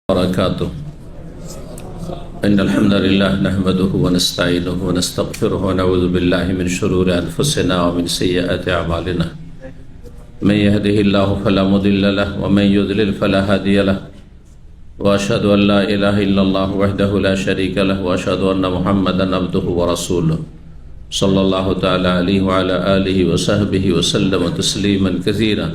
وبركاته. إن الحمد لله نحمده ونستعينه ونستغفره ونعوذ بالله من شرور أنفسنا ومن سيئات أعمالنا. من يهده الله فلا مضل له ومن يضلل فلا هادي له. وأشهد أن لا إله إلا الله وحده لا شريك له وأشهد أن محمدا عبده ورسوله صلى الله تعالى عليه وعلى آله وصحبه وسلم تسليما كثيرا.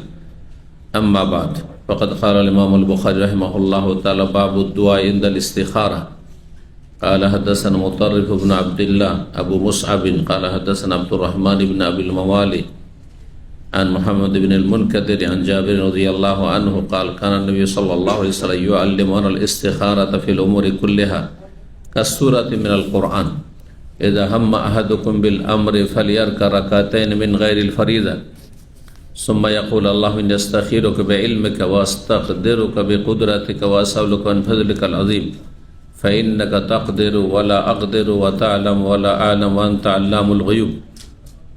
أما بعد فقد قال الإمام البخاري رحمه الله تعالى باب الدعاء عند الاستخارة. قال حدثنا مطرف بن عبد الله أبو مصعب قال حدثنا عبد الرحمن بن أبي الموالي عن محمد بن المنكدر عن جابر رضي الله عنه قال كان النبي صلى الله عليه وسلم يعلمنا الاستخارة في الأمور كلها كالسورة من القرآن. إذا هم أحدكم بالأمر فليركع ركعتين من غير الفريضة ثم يقول الله إني أستخيرك بعلمك وأستقدرك بقدرتك وأسألك من فضلك العظيم فإنك تقدر ولا أقدر وتعلم ولا أعلم وأنت علام الغيوب.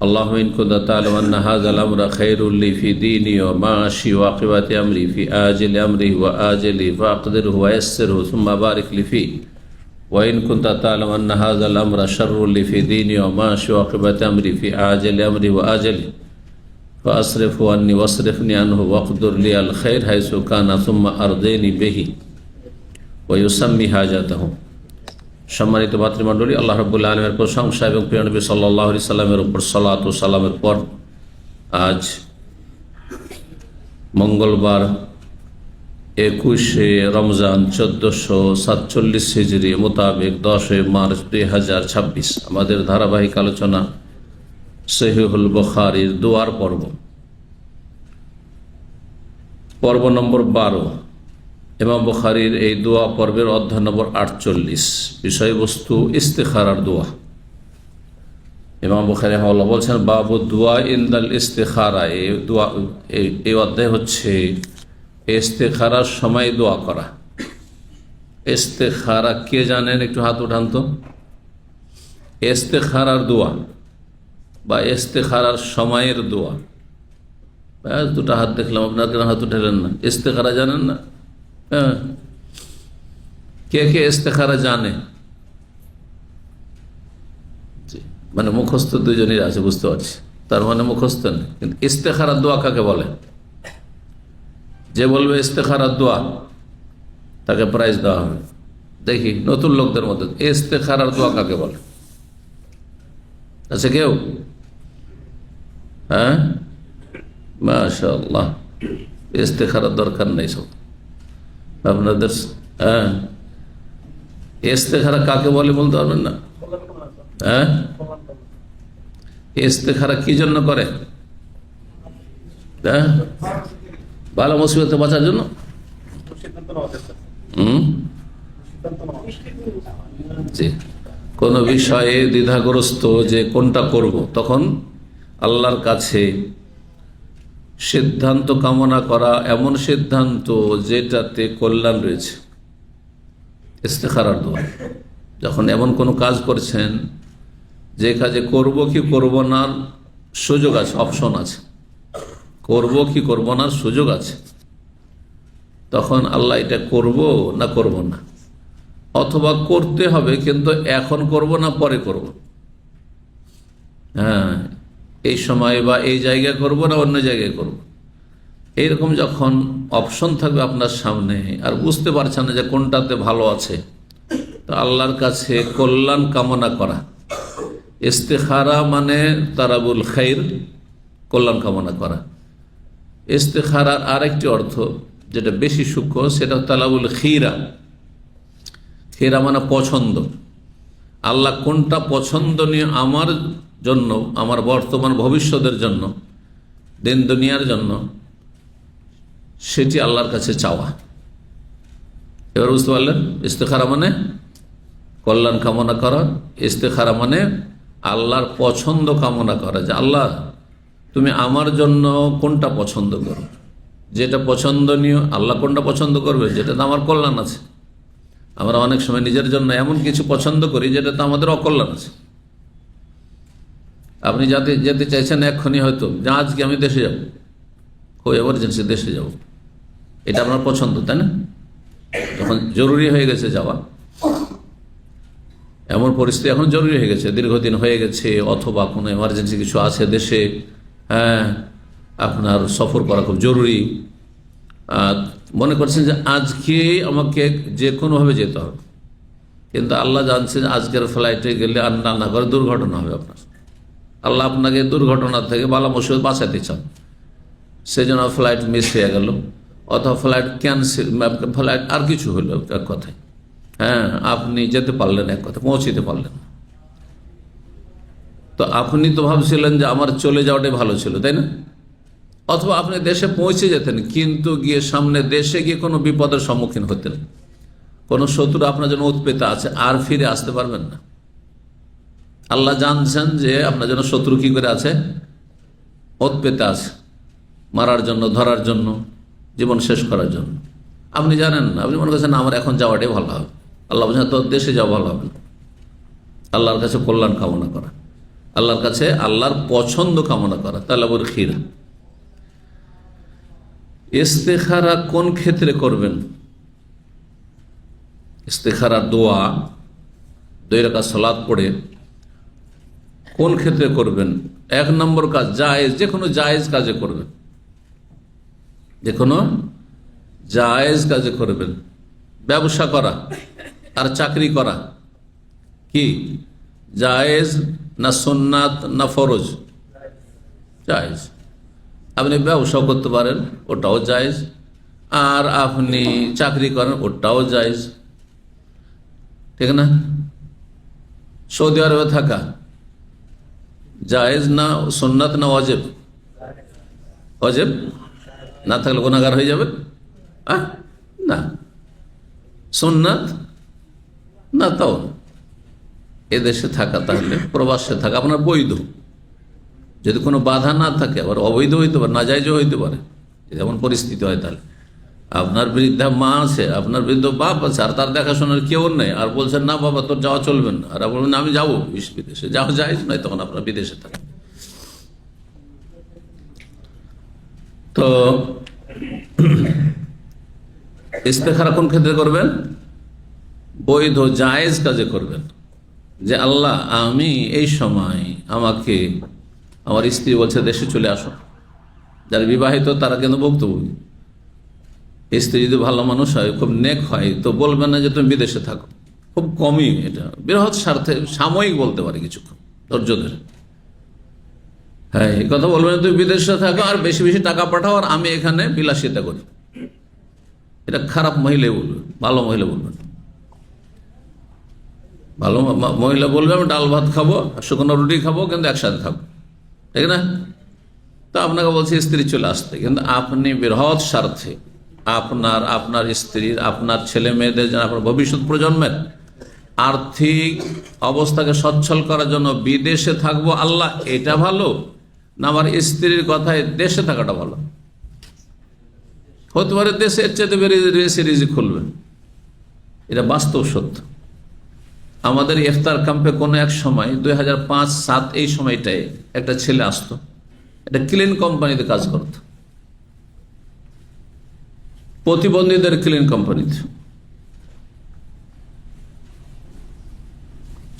اللهم إن كنت تعلم أن هذا الأمر خير لي في ديني ومعاشي وعاقبة أمري في آجل أمري وآجلي فأقدره ويسره ثم بارك لي فيه. وإن كنت تعلم أن هذا الأمر شر لي في ديني ومعاشي وعاقبة أمري في آجل أمري وآجلي فأصرفه عني واصرفني عنه واقدر لي الخير حيث كان ثم أرضيني به ويسمي حاجته. সম্মানিত ভাতৃমণ্ডলী, আল্লাহ রাব্বুল আলামিনের প্রশংসা এবং প্রিয় নবী সাল্লাল্লাহু আলাইহি সাল্লামের উপর সালাত ও সালামের পর আজ মঙ্গলবার 21 রমজান 1447 হিজরি মোতাবেক 10 মার্চ 2026 আমাদের ধারাবাহিক আলোচনা সহিহুল বুখারীর দোয়ার পর্ব নম্বর 12। ইমাম বুখারীর এই দোয়া পর্বের অধ্যায় নম্বর 48, বিষয়বস্তু ইস্তিখারার দোয়া। ইমাম বুখারী রাহিমাহুল্লাহ বলছেন বাবু দোয়া ইনদাল ইস্তিখারা। এই দোয়া এই অধ্যায় হচ্ছে ইস্তিখারার সময় দোয়া করা। ইস্তিখারা কে জানেন? একটু হাত উঠান তো। ইস্তিখারার দোয়া বা ইস্তিখারার সময়ের দোয়া। ব্যাস, দুটা হাত দেখলাম, আপনার কেন হাত উঠালেন না? ইস্তিখারা জানেন না? হ্যাঁ, কে কে ইস্তিখারা জানে? মানে মুখস্থ দুজনই আছে, বুঝতে পারছি, তার মানে মুখস্থ নেই। কিন্তু ইস্তিখারার দোয়া কাকে বলে? যে বলবে ইস্তিখারার দোয়া তাকে প্রাইজ দেওয়া হবে। দেখি নতুন লোকদের মধ্যে ইস্তিখারার দোয়া কাকে বলে? আছে কেউ? হ্যাঁ, মাশাআল্লাহ, ইস্তিখারার দরকার নেই সব আপনাদের। হ্যাঁ, ইস্তিখারা কাকে বলে বলতে পারবেন না? হ্যাঁ, ইস্তিখারা কি জন্য করে? হ্যাঁ, ভালো মুসিবতে বাঁচার জন্য। জি, কোনো বিষয়ে দ্বিধাগ্রস্ত যে কোনটা করব, তখন আল্লাহর কাছে সিদ্ধান্ত কামনা করা, এমন সিদ্ধান্ত যেটাতে কল্যাণ রয়েছে, ইস্তিখারার দোয়া। যখন এমন কোনো কাজ করছেন যে কাজে করব কি করব না সুযোগ আছে, অপশন আছে, করব কি করব না সুযোগ আছে, তখন আল্লাহ এটা করব না করব না, অথবা করতে হবে কিন্তু এখন করব না পরে করব, হ্যাঁ এই সময় বা এই জায়গায় করব না অন্য জায়গায় করব, এইরকম যখন অপশন থাকবে আপনার সামনে আর বুঝতে পারছেন না যে কোনটাতে ভালো আছে, তো আল্লাহর কাছে কল্যাণ কামনা করা। ইস্তিখারা মানে তারাবুল খাইর, কল্যাণ কামনা করা। ইস্তিখারার আরেকটি অর্থ যেটা বেশি সূক্ষ্ম, সেটা তালাবুল খিরা। খিরা মানে পছন্দ। আল্লাহ কোনটা পছন্দনীয় আমার জন্য, আমার বর্তমান ভবিষ্যতের জন্য, দিন দুনিয়ার জন্য, সেটি আল্লাহর কাছে চাওয়া। এবার বুঝতে পারলেন, ইস্তিখারা মানে কল্যাণ কামনা করা, ইস্তিখারা মানে আল্লাহর পছন্দ কামনা করা, যে আল্লাহ তুমি আমার জন্য কোনটা পছন্দ করো, যেটা পছন্দনীয়। আল্লাহ কোনটা পছন্দ করবে? যেটাতে আমার কল্যাণ আছে। আমরা অনেক সময় নিজের জন্য এমন কিছু পছন্দ করি যেটাতে আমাদের অকল্যাণ আছে। আপনি যেতে চাইছেন এক্ষুনি, হয়তো যে আজকে আমি দেশে যাব, খুব এমার্জেন্সি দেশে যাব, এটা আপনার পছন্দ, তাই না? যখন জরুরি হয়ে গেছে যাওয়া, এমন পরিস্থিতি এখন জরুরি হয়ে গেছে, দীর্ঘদিন হয়ে গেছে, অথবা কোনো এমার্জেন্সি কিছু আছে দেশে, হ্যাঁ, আপনার সফর করা খুব জরুরি, মনে করছেন যে আজকে আমাকে যে কোনোভাবে যেতে হবে, কিন্তু আল্লাহ জানছেন আজকের ফ্লাইটে গেলে আর না করে দুর্ঘটনা হবে আপনার। আল্লাহ আপনাকে দুর্ঘটনা থেকে বালা মুসিবত বাঁচাতে চান, সেজন্য ফ্লাইট মিস হয়ে গেল, অথবা ফ্লাইট ক্যান্সেল, ফ্লাইট আর কিছু হলো এক কথায়, হ্যাঁ, আপনি যেতে পারলেন, এক কথা পৌঁছতে পারলেন। তো আপনি তো ভাবছিলেন যে আমার চলে যাওয়াটাই ভালো ছিল, তাই না? অথবা আপনি দেশে পৌঁছে যেতেন, কিন্তু গিয়ে সামনে দেশে গিয়ে কোনো বিপদের সম্মুখীন হতেন, কোনো শত্রু আপনার জন্য উৎপেত আছে, আর ফিরে আসতে পারবেন না। আল্লাহ জানছেন যে আপনার জন্য শত্রু কি করে আছে, উৎপেত আছে, মারার জন্য, ধরার জন্য, জীবন শেষ করার জন্য। আপনি জানেন না, আপনি মনে করছেন না আমার এখন যাওয়াটাই ভালো হবে। আল্লাহ বলছেন তো দেশে যাওয়া ভালো হবে না। আল্লাহর কাছে কল্যাণ কামনা করা, আল্লাহর কাছে আল্লাহর পছন্দ কামনা করা, তালাবুল খিরা। ইস্তেখারা কোন ক্ষেত্রে করবেন? ইস্তেখারা দোয়া 2 রাকাত সালাত পড়ে কোন ক্ষেত্রে করবেন? 1 নম্বর কাজ জায়েজ, যে কোনো জায়েজ কাজে করবেন, যে কোনো জায়েজ কাজে করবেন। ব্যবসা করা আর চাকরি করা কি জায়েজ না সুন্নাত না ফরজ? জায়েজ। আপনি ব্যবসাও করতে পারেন, ওটাও জায়েজ, আর আপনি চাকরি করেন, ওটাও জায়েজ, ঠিক না? সৌদি আরবে থাকা জায়েজ না সুন্নাত না ওয়াজিব? ওয়াজিব। না থাকলে গুনাহগার হয়ে যাবে না। সুন্নাত না, তাও এদেশে থাকা, তাহলে প্রবাসে থাকা আপনার বৈধ, যদি কোনো বাধা না থাকে। আবার অবৈধ হইতে পারে, নাজায়েজও হইতে পারে, যেমন পরিস্থিতি হয়। তাহলে আপনার বৃদ্ধা মা আছে, আপনার বৃদ্ধ বাপ আছে, আর তার দেখাশোনার কেউ নেই, আর বলছেন না বাবা তোর যাওয়া চলবে না, আর বলবেন আমি যাবো বিদেশে, যাওয়া জায়েজ নয়, তখন আপনার বিদেশে থাকে। তো ইস্তেখারা কোন ক্ষেত্রে করবেন? বৈধ জায়েজ কাজে করবেন, যে আল্লাহ আমি এই সময়, আমাকে আমার স্ত্রী বলছে দেশে চলে আসো, যারা বিবাহিত তারা কিন্তু ভুক্তভোগী। স্ত্রী যদি ভালো মানুষ হয়, খুব নেক হয়, তো বলবেন না যে তুমি বিদেশে থাকো, খুব কমই, এটা বৃহৎ স্বার্থে সাময়িক বলতে পারে, কিছুক্ষণ ধৈর্য ধরে, হ্যাঁ এই কথা বলবেন তুমি বিদেশে থাকো আর বেশি বেশি টাকা পাঠাও, আর আমি এখানে বিলাসিতা করি। এটা খারাপ মহিলাই বলবে, ভালো মহিলা বলবেন। ভালো মহিলা বলবে আমি ডাল ভাত খাবো, শুকনো রুটি খাবো, কিন্তু একসাথে খাবো, ঠিক না? তো আপনাকে বলছে স্ত্রী চলে আসতে, কিন্তু আপনি বৃহৎ স্বার্থে আপনার স্ত্রীর, আপনার ছেলে মেয়েদের, আপনার ভবিষ্যৎ প্রজন্মের আর্থিক অবস্থাকে সচ্ছল করার জন্য বিদেশে থাকবো, আল্লাহ এটা ভালো না আমার স্ত্রীর কথায় দেশে থাকাটা ভালো? হতে পারে দেশে এর চেয়ে বেশি রিজিক খুলবেন, এটা বাস্তব সত্য। আমাদের ইফতার ক্যাম্পে কোনো এক সময় 2005-07 এই সময়টায় একটা ছেলে আসতো, একটা ক্লিন কোম্পানিতে কাজ করত, প্রতিবন্ধীদের ক্লিন কোম্পানিতে।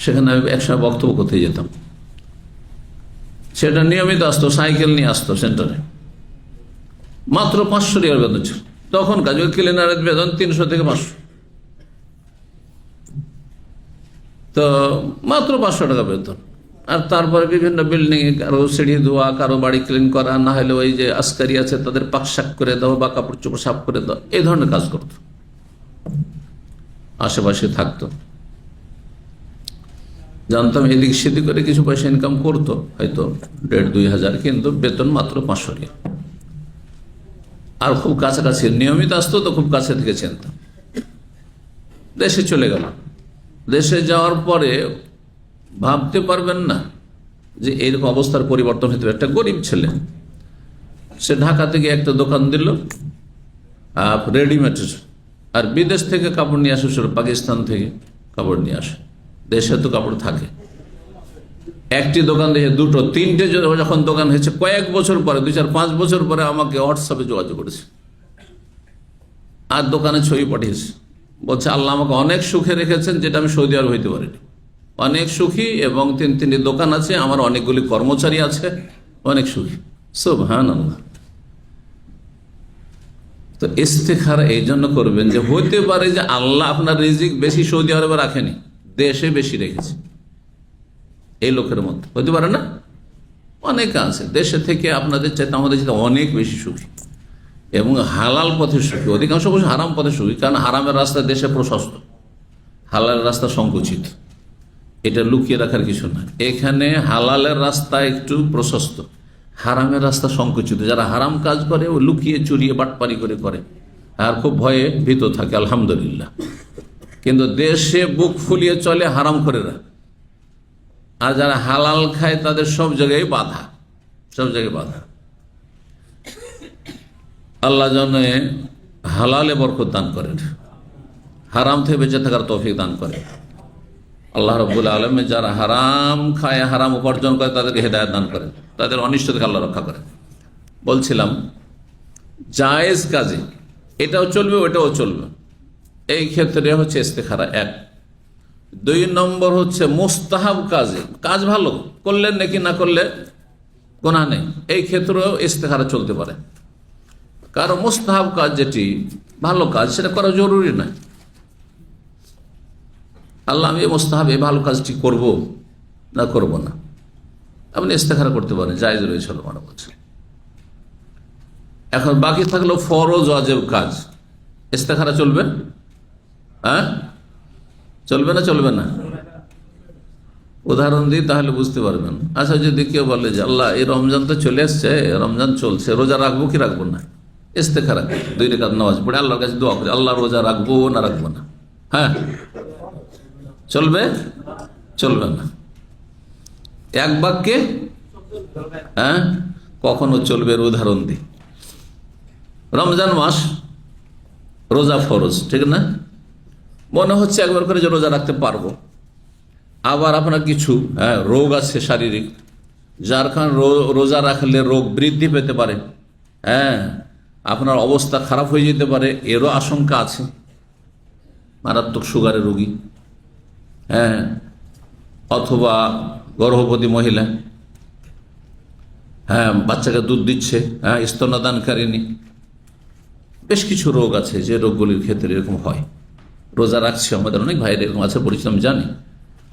সেখানে আমি একসময় বক্তব্য করতে যেতাম, সেটা নিয়মিত আসতো, সাইকেল নিয়ে আসতো সেন্টারে। মাত্র 500 টাকার বেতন ছিল তখন, কাজ ক্লিনারের বেতন 300 থেকে 500, তো মাত্র 500 টাকা বেতন। আর তারপরে বিভিন্ন বিল্ডিং এ কারো সিঁড়ি ধোয়া, কারো বাড়ি ক্লিন করা, না হলে ওই যে আসকারি আছে তাদের পাক শাক করে দাও বা কাপড় চোপড় সাফ করে দাও, এই ধরনের কাজ করত, আশেপাশে থাকতো। জানতাম এদিক সেদিক করে কিছু পয়সা ইনকাম করতো, হয়তো 1,500-2 হাজার, কিন্তু বেতন মাত্র 500 টাকা। আর খুব কাছাকাছি নিয়মিত আসতো, তো খুব কাছে থেকে চিনতাম। দেশে চলে গেল। দেশে যাওয়ার পরে ভাবতে পারবেন না যে এইরকম অবস্থার পরিবর্তন হতে পারে। একটা গরিব ছেলে, সে ঢাকা থেকে একটা দোকান দিল রেডিমেড, আর বিদেশ থেকে কাপড় নিয়ে আসে, পাকিস্তান থেকে কাপড় নিয়ে আসে, দেশে তো কাপড় থাকে। একটি দোকান দিয়ে 2, 3টে যখন দোকান হয়েছে, কয়েক বছর পরে, 2-4-5 বছর পরে আমাকে হোয়াটসঅ্যাপে যোগাযোগ করেছে, আর দোকানে ছবি পাঠিয়েছে বলছে আল্লাহ আমাকে অনেক সুখে রেখেছেন, যেটা আমি সৌদি আরব হইতে পারিনি। অনেক সুখী, এবং তিনটি দোকান আছে, আমার অনেকগুলি কর্মচারী আছে, অনেক সুখী। সুবহানাল্লাহ। তো ইস্তেখারা এই জন্য করবেন যে হতে পারে যে আল্লাহ আপনার রিজিক বেশি সৌদি আরবে রাখেনি, দেশে বেশি রেখেছে। এই লোকের মধ্যে হতে পারে না, অনেক আছে দেশে থেকে আপনাদের চাইতে আমাদের চাইতে অনেক বেশি সুখী, এবং হালাল পথে সুখী। অধিকাংশ বসে হারাম পথে সুখী, কারণ হারামের রাস্তা দেশে প্রশস্ত, হালালের রাস্তা সংকুচিত। এটা লুকিয়ে রাখার কিছু না। এখানে হালালের রাস্তা একটু প্রশস্ত, হারামের রাস্তা সংকুচিত। যারা হারাম কাজ করে ও লুকিয়ে চুরিয়ে বাটপারি করে আর খুব ভয়ে ভীত থাকে, আলহামদুলিল্লাহ। কিন্তু দেশে বুক ফুলিয়ে চলে হারাম করে না, আর যারা হালাল খায় তাদের সব জায়গায় বাধা, সব জায়গায় বাধা। আল্লাহ যেন হালালে বরকত দান করেন, হারাম থেকে বেঁচে থাকার তৌফিক দান করে। আল্লাহ রাব্বুল আলামিন যারা হারাম খায়, হারাম উপার্জন করে, তাদেরকে হেদায়েত দান করেন, তাদের অনিষ্ট থেকে আল্লাহ রক্ষা করেন। বলছিলাম জায়েজ কাজে এটাও চলবে, ওটাও চলবে। এই ক্ষেত্রে হচ্ছে ইস্তেখারা এক। 2 নম্বর হচ্ছে মুস্তাহাব কাজে, কাজ ভালো করলেন নাকি না করলে গুনাহ নেই, এই ক্ষেত্রেও ইস্তেখারা চলতে পারে। কারণ মুস্তাহাব কাজ যেটি ভালো কাজ, সেটা করা জরুরি নয়। আল্লাহ আমি মুস্তাহাব এই ভালো কাজটি করব না করব না, আপনি ইস্তেখারা করতে পারেন, জায়েজ রয়েছে মানে বলছে। এখন বাকি থাকলো ফরজ ওয়াজিব কাজ, ইস্তেখারা চলবে? হ্যাঁ, চলবে না চলবে না? উদাহরণ দিই তাহলে বুঝতে পারবেন। আচ্ছা, যদি কেউ বলে যে আল্লাহ এই রমজান তো চলে আসছে, রমজান চলছে, রোজা রাখবো কি রাখবো না? ইস্তেখারা 2 রাকাত নামাজ পড়ে আল্লাহর কাছে দোয়া করে, আল্লাহ রোজা রাখবো না রাখবো না? হ্যাঁ, চলবে? চলবে না। এক বাক্যে হ্যাঁ কখনো চলবে? উদাহরণ দিই। রমজান মাস, রোজা ফরজ, ঠিক না? মনে হচ্ছে একবার করে যে রোজা রাখতে পারবো, আবার আপনার কিছু রোগ আছে শারীরিক, যার কারণে রোজা রাখলে রোগ বৃদ্ধি পেতে পারে, আপনার অবস্থা খারাপ হয়ে যেতে পারে, এরও আশঙ্কা আছে। মারাত্মক সুগারের রোগী, অথবা গর্ভবতী মহিলা, বাচ্চাকে দুধ দিচ্ছে, স্তন্যদানকারিণী, বেশ কিছু রোগ আছে যে রোগগুলির ক্ষেত্রে এরকম হয়। রোজা রাখছে, আমাদের অনেক ভাইয়ের এরকম আছে, পরিচিত, আমি জানি।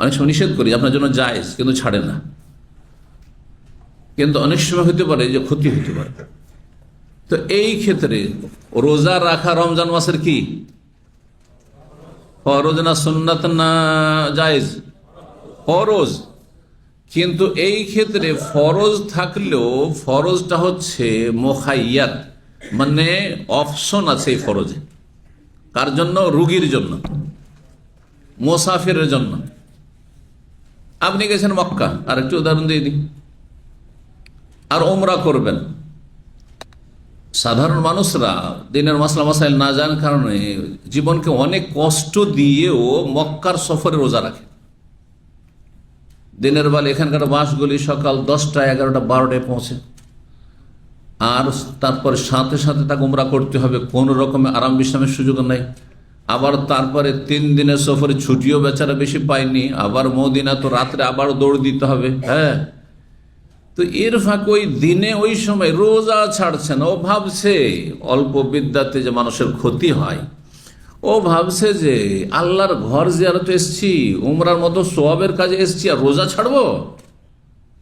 অনেক সময় নিষেধ করি আপনার জন্য জায়েজ, কিন্তু ছাড়ে না। কিন্তু অনেক সময় হতে পারে যে ক্ষতি হতে পারে। তো এই ক্ষেত্রে রোজা রাখা রমজান মাসের কি ফরজ না সুন্নাত না জায়েজ? ফরজ। কিন্তু এই ক্ষেত্রে ফরজ থাকলেও ফরজটা হচ্ছে মুখাইয়াত, মানে অপশন আছে এই ফরজে। কার জন্য? রোগীর জন্য, মুসাফিরের জন্য। আপনি গেছেন মক্কা, আর একটু উদাহরণ দিয়ে দিই, আর ওমরা করবেন। সাধারণ মানুষরা দিনের মাসলা মাসাইল না জানার কারণে জীবনকে অনেক কষ্ট দিয়েও মক্কার সফরে রোজা রাখে। দিনের বেলা এখানকার বাসগুলি সকাল 10টা, 11টা, 12টায় পৌঁছে, আর তারপরে সাথে সাথে তাকে উমরা করতে হবে, কোনো রকমের আরাম বিশ্রামের সুযোগ নেই। আবার তারপরে 3 দিনের সফরে ছুটিও বেচারা বেশি পায়নি, আবার মদিনা তো রাত্রে আবার দৌড় দিতে হবে। তো এর ফাঁকে ওই দিনে ওই সময় রোজা ছাড়ছে না। ও ভাবছে অল্প বিদ্যাতে যে মানুষের ক্ষতি হয়, ও ভাবছে যে আল্লাহর ঘর জিয়ারতে এসছি, উমরার মতো সোয়াবের কাজে এসছি, আর রোজা ছাড়বো?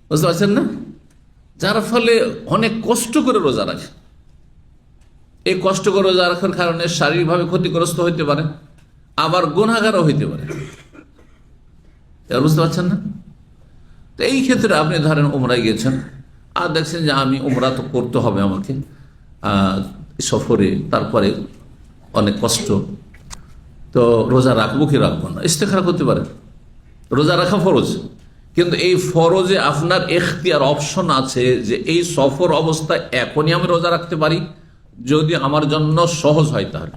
বুঝতে পারছেন না? যার ফলে অনেক কষ্ট করে রোজা রাখে। এই কষ্ট করে রোজা রাখার কারণে শারীরিকভাবে ক্ষতিগ্রস্ত হইতে পারে, আবার গুনাহগারও হইতে পারে। বুঝতে পারছেন না? তো এই ক্ষেত্রে আপনি ধরেন উমরায় গেছেন, আর দেখছেন যে আমি উমরা তো করতে হবে আমাকে সফরে, তারপরে অনেক কষ্ট, তো রোজা রাখবো কি রাখবো না? ইস্তেখারা করতে পারে। রোজা রাখা ফরজ, কিন্তু এই ফরজে আপনার এখতিয়ার, অপশন আছে যে এই সফর অবস্থায় এখনই আমি রোজা রাখতে পারি যদি আমার জন্য সহজ হয় তাহলে,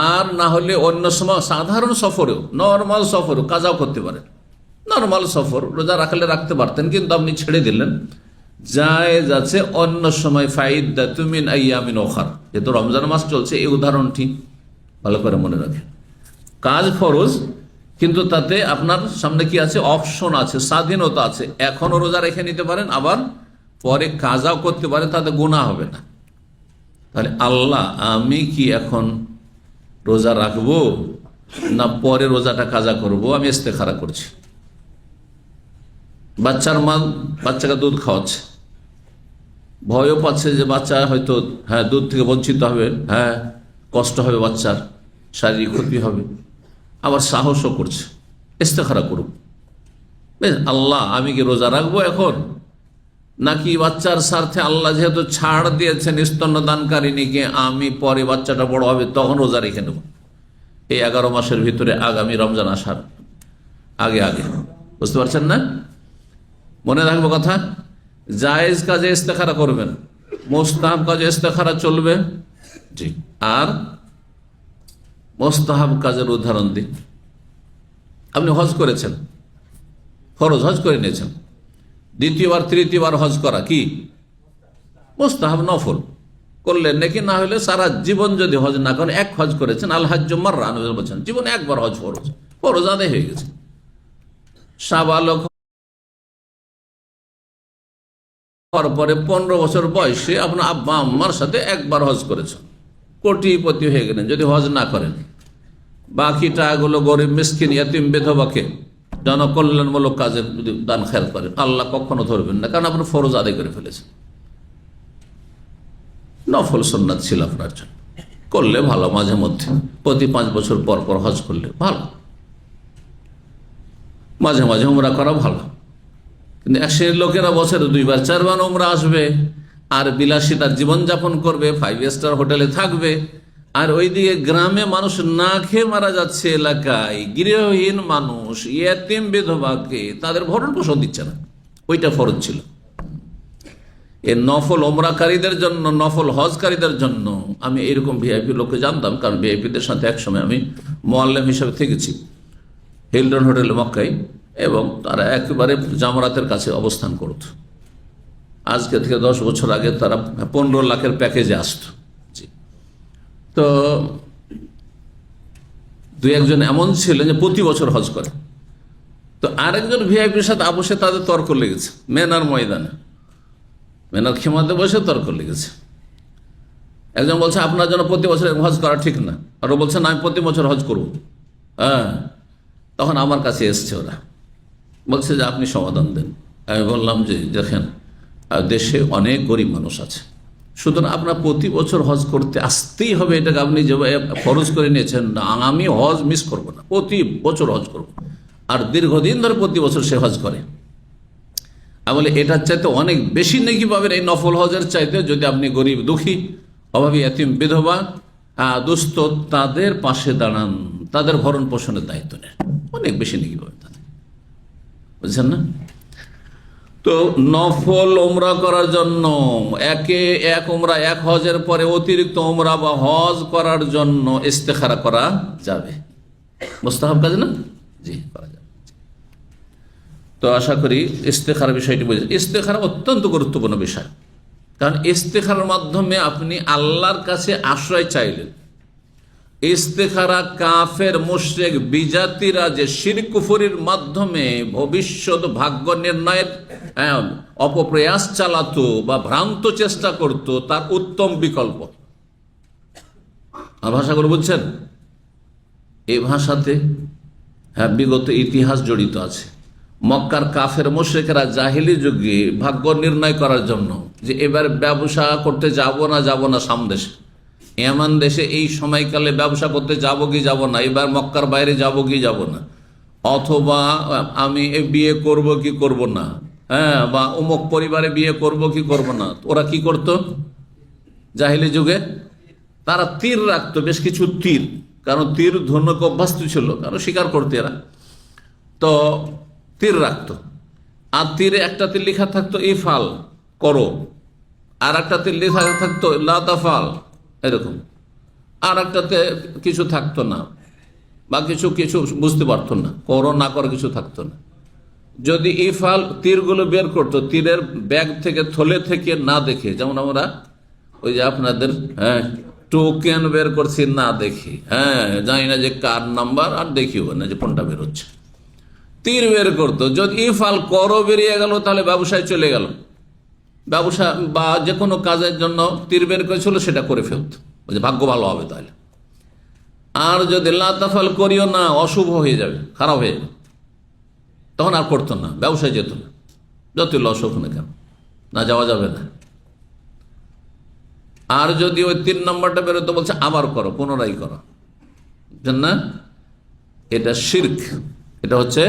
আর না হলে অন্য সময় সাধারণ সফরেও, নর্মাল সফরেও কাজাও করতে পারেন। নর্মাল সফর রোজা রাখলে রাখতে পারতেন, কিন্তু আপনি ছেড়ে দিলেন, জায়েজ আছে অন্য সময়। ফাইদ্দাতুম মিন আইয়ামিন উখার, যেহেতু রমজান মাস চলছে, এই উদাহরণটি ভালো করে মনে রাখেন, কাজ ফরজ, কিন্তু তাতে আপনার সামনে কি আছে, অপশন আছে, স্বাধীনতা আছে। এখনো রোজা রেখে নিতে পারেন, আবার পরে কাজাও করতে পারেন, তাতে গুনাহ হবে না। তাহলে আল্লাহ, আমি কি এখন রোজা রাখবো না পরে রোজাটা কাজা করব, আমি ইস্তেখারা করছি। বাচ্চার মা বাচ্চাকে দুধ খাওয়াচ্ছে, ভয়ও পাচ্ছে যে বাচ্চা হয়তো দুধ থেকে বঞ্চিত হবে, কষ্ট হবে, বাচ্চার শারীরিক ক্ষতি হবে, আবার সাহসও করছে, ইস্তেখারা করুক। বেশ, আল্লাহ আমি কি রোজা রাখবো এখন, নাকি বাচ্চার স্বার্থে আল্লাহ যেহেতু ছাড় দিয়েছেন স্তন্যদানকারিণীকে, আমি পরে বাচ্চাটা বড় হবে তখন রোজা রেখে নেব, এই 11 মাসের ভিতরে আগামী রমজান আসার আগে আগে। বুঝতে পারছেন না? মনে রাখবো কথা, জায়েজ কাজে ইস্তেখারা করবেন, মুস্তাহাব কাজে ইস্তেখারা চলবে। জি, আর মুস্তাহাব কাজের উদাহরণ দিই। আপনি হজ করেছেন, ফরজ হজ করে নিয়েছেন, দ্বিতীয়বার তৃতীয়বার হজ করা কি মুস্তাহাব, নফল করলেন নাকি, না হলে সারা জীবন যদি হজ না করেন, এক হজ করেছেন, আল হাজ্জু মাররা, নবী বলেছেন জীবনে একবার হজ ফরজ, ফরজ আদায় হয়ে গেছে। সাবালক হওয়ার পরে 15 বছর বয়সে আপনার আব্বা আম্মার সাথে একবার হজ করেছেন, কোটিপতি হয়ে গেলেন যদি হজ না করেন। বাকি টাকাগুলো গরিব মিসকিন ইয়াতিম বিধবাকে জনকল্যাণমূলক কাজে যদি দান খেয়াল করেন, আল্লাহ কখনো ধরবেন না, কারণ আপনি ফরজ আদায় করে ফেলেছেন। নফল সুন্নাত ছিল আপনার জন্য, করলে ভালো, মাঝে মধ্যে প্রতি 5 বছর পর পর হজ করলে ভালো, মাঝে মাঝে উমরা করা ভালো। কিন্তু এক শ্রেণীর লোকেরা বছরে 2বার 4বার উমরা আসবে, আর বিলাসিতার জীবনযাপন করবে, 5 স্টার হোটেলে থাকবে, আর ওইদিকে গ্রামে মানুষ না খেয়ে মারা যাচ্ছে, এলাকায় গৃহহীন মানুষ, ইয়াতিম বিধবাকে তাদের ভরণ পোষণ দিচ্ছে না। ওইটা ফরজ ছিল। এই নফল ওমরাকারীদের জন্য, নফল হজকারীদের জন্য আমি এরকম ভিআইপি লোককে জানতাম, কারণ ভিআইপিদের সাথে একসময় আমি মোয়াল্লেম হিসাবে থেকেছি হিলটন হোটেল মক্কায়, এবং তারা একেবারে জামরাতের কাছে অবস্থান করত। আজকে থেকে 10 বছর আগে তারা 15 লাখের প্যাকেজে আসত। তো 2-1 এমন ছিলেন যে প্রতি বছর হজ করে। তো আরেকজন ভিআইপির সাথে বসে তাদের তর্ক লেগেছে, মেনার ময়দানে, মেনার খেমাতে বসে তর্ক লেগেছে। একজন বলছে আপনার জন্য প্রতি বছর হজ করা ঠিক না, আর ও বলছে না আমি প্রতি বছর হজ করবো। তখন আমার কাছে এসছে ওরা, বলছে যে আপনি সমাধান দেন। আমি বললাম যে দেখেন, দেশে অনেক গরিব মানুষ আছে, সুতরাং আপনার প্রতি বছর হজ করতে আসতেই হবে, এটাকে আপনি যে ফরজ করে নিয়েছেন, না আমি হজ মিস করব না, প্রতি বছর হজ করব। আর দীর্ঘদিন ধরে প্রতি বছর সে হজ করে, আমি বলি এটার চাইতে অনেক বেশি নেকি পাবেন এই নফল হজের চাইতে, যদি আপনি গরিব দুঃখী অভাবী এতিম বিধবা দুস্থ তাদের পাশে দাঁড়ান, তাদের ভরণ পোষণের দায়িত্ব নেন, অনেক বেশি নেকি পাবেন তাদের। বুঝছেন না? তো নফল ওমরা করার জন্য এক ওমরা, এক হজের পরে অতিরিক্ত ওমরা বা হজ করার জন্য ইস্তেখারা করা যাবে, মুস্তাহাব কাজ না? জি, করা যাবে। তো আশা করি ইস্তেখারা বিষয়টি বুঝে। ইস্তেখারা অত্যন্ত গুরুত্বপূর্ণ বিষয়, কারণ ইস্তেখারার মাধ্যমে আপনি আল্লাহর কাছে আশ্রয় চাইলেন। ইস্তেখারা কাফের মুশরিক বিজাতিরা যে শিরক কুফরির মাধ্যমে ভবিষ্যৎ ভাগ্য নির্ণয়ের অপপ্রয়াস চালাতো বা ভ্রান্ত চেষ্টা করত, তার উত্তম বিকল্প। ভাষাগুলো বুঝছেন? এই ভাষাতে বিগত ইতিহাস জড়িত আছে। মক্কার কাফের মুশরিকরা জাহিলি যুগে ভাগ্য নির্ণয় করার জন্য যে এবার ব্যবসা করতে যাব না সামদেশে, এমন দেশে এই সময়কালে ব্যবসা করতে যাব কি যাব না, এবার মক্কার বাইরে যাব কি যাব না, অথবা আমি বিয়ে করব কি করব না, বা অমুক পরিবারে বিয়ে করব কি করব না। ওরা কি করত জাহিলি যুগে? তারা তীর রাখতো, বেশ কিছু তীর, কারণ তীর ধনুক অভ্যস্ত ছিল, কারণ শিকার করতে এরা, তো তীর রাখতো। আর তীরে একটা তীর লেখা থাকতো ইফাল, করো, আর একটা তীর লেখা থাকতো লা তাফাল, এরকম। আর একটাতে কিছু থাকতো না, বা কিছু কিছু বুঝতে পারতো না, করো না করো কিছু থাকতো না। যদি ইফাল তীরগুলো বের করতো, তীরের ব্যাগ থেকে থলে থেকে না দেখে, যেমন আমরা ওই যে আপনাদের টোকেন বের করছি না দেখি, জানি না যে কার নাম্বার, আর দেখিও না যে কোনটা বেরোচ্ছে। তীর বের করতো, যদি ইফাল করো বেরিয়ে গেল তাহলে ব্যবসায় চলে গেল, ব্যবসা বা যে কোনো কাজের জন্য তীর বের করেছিল সেটা করে ফেলতো, ভাগ্য ভালো হবে তাহলে। আর যদি লাতাফাল করিও না, অশুভ হয়ে যাবে, খারাপ হয়ে যাবে, তখন আর করতো না, ব্যবসায় যেত না, যতই লস হোক না কেন, না যাওয়া যাবে না। আর যদি ওই 3 নম্বরটা বেরোতো, বলছে আবার করো, পুনরায় করো, বুঝছেন না? এটা শিরক, এটা হচ্ছে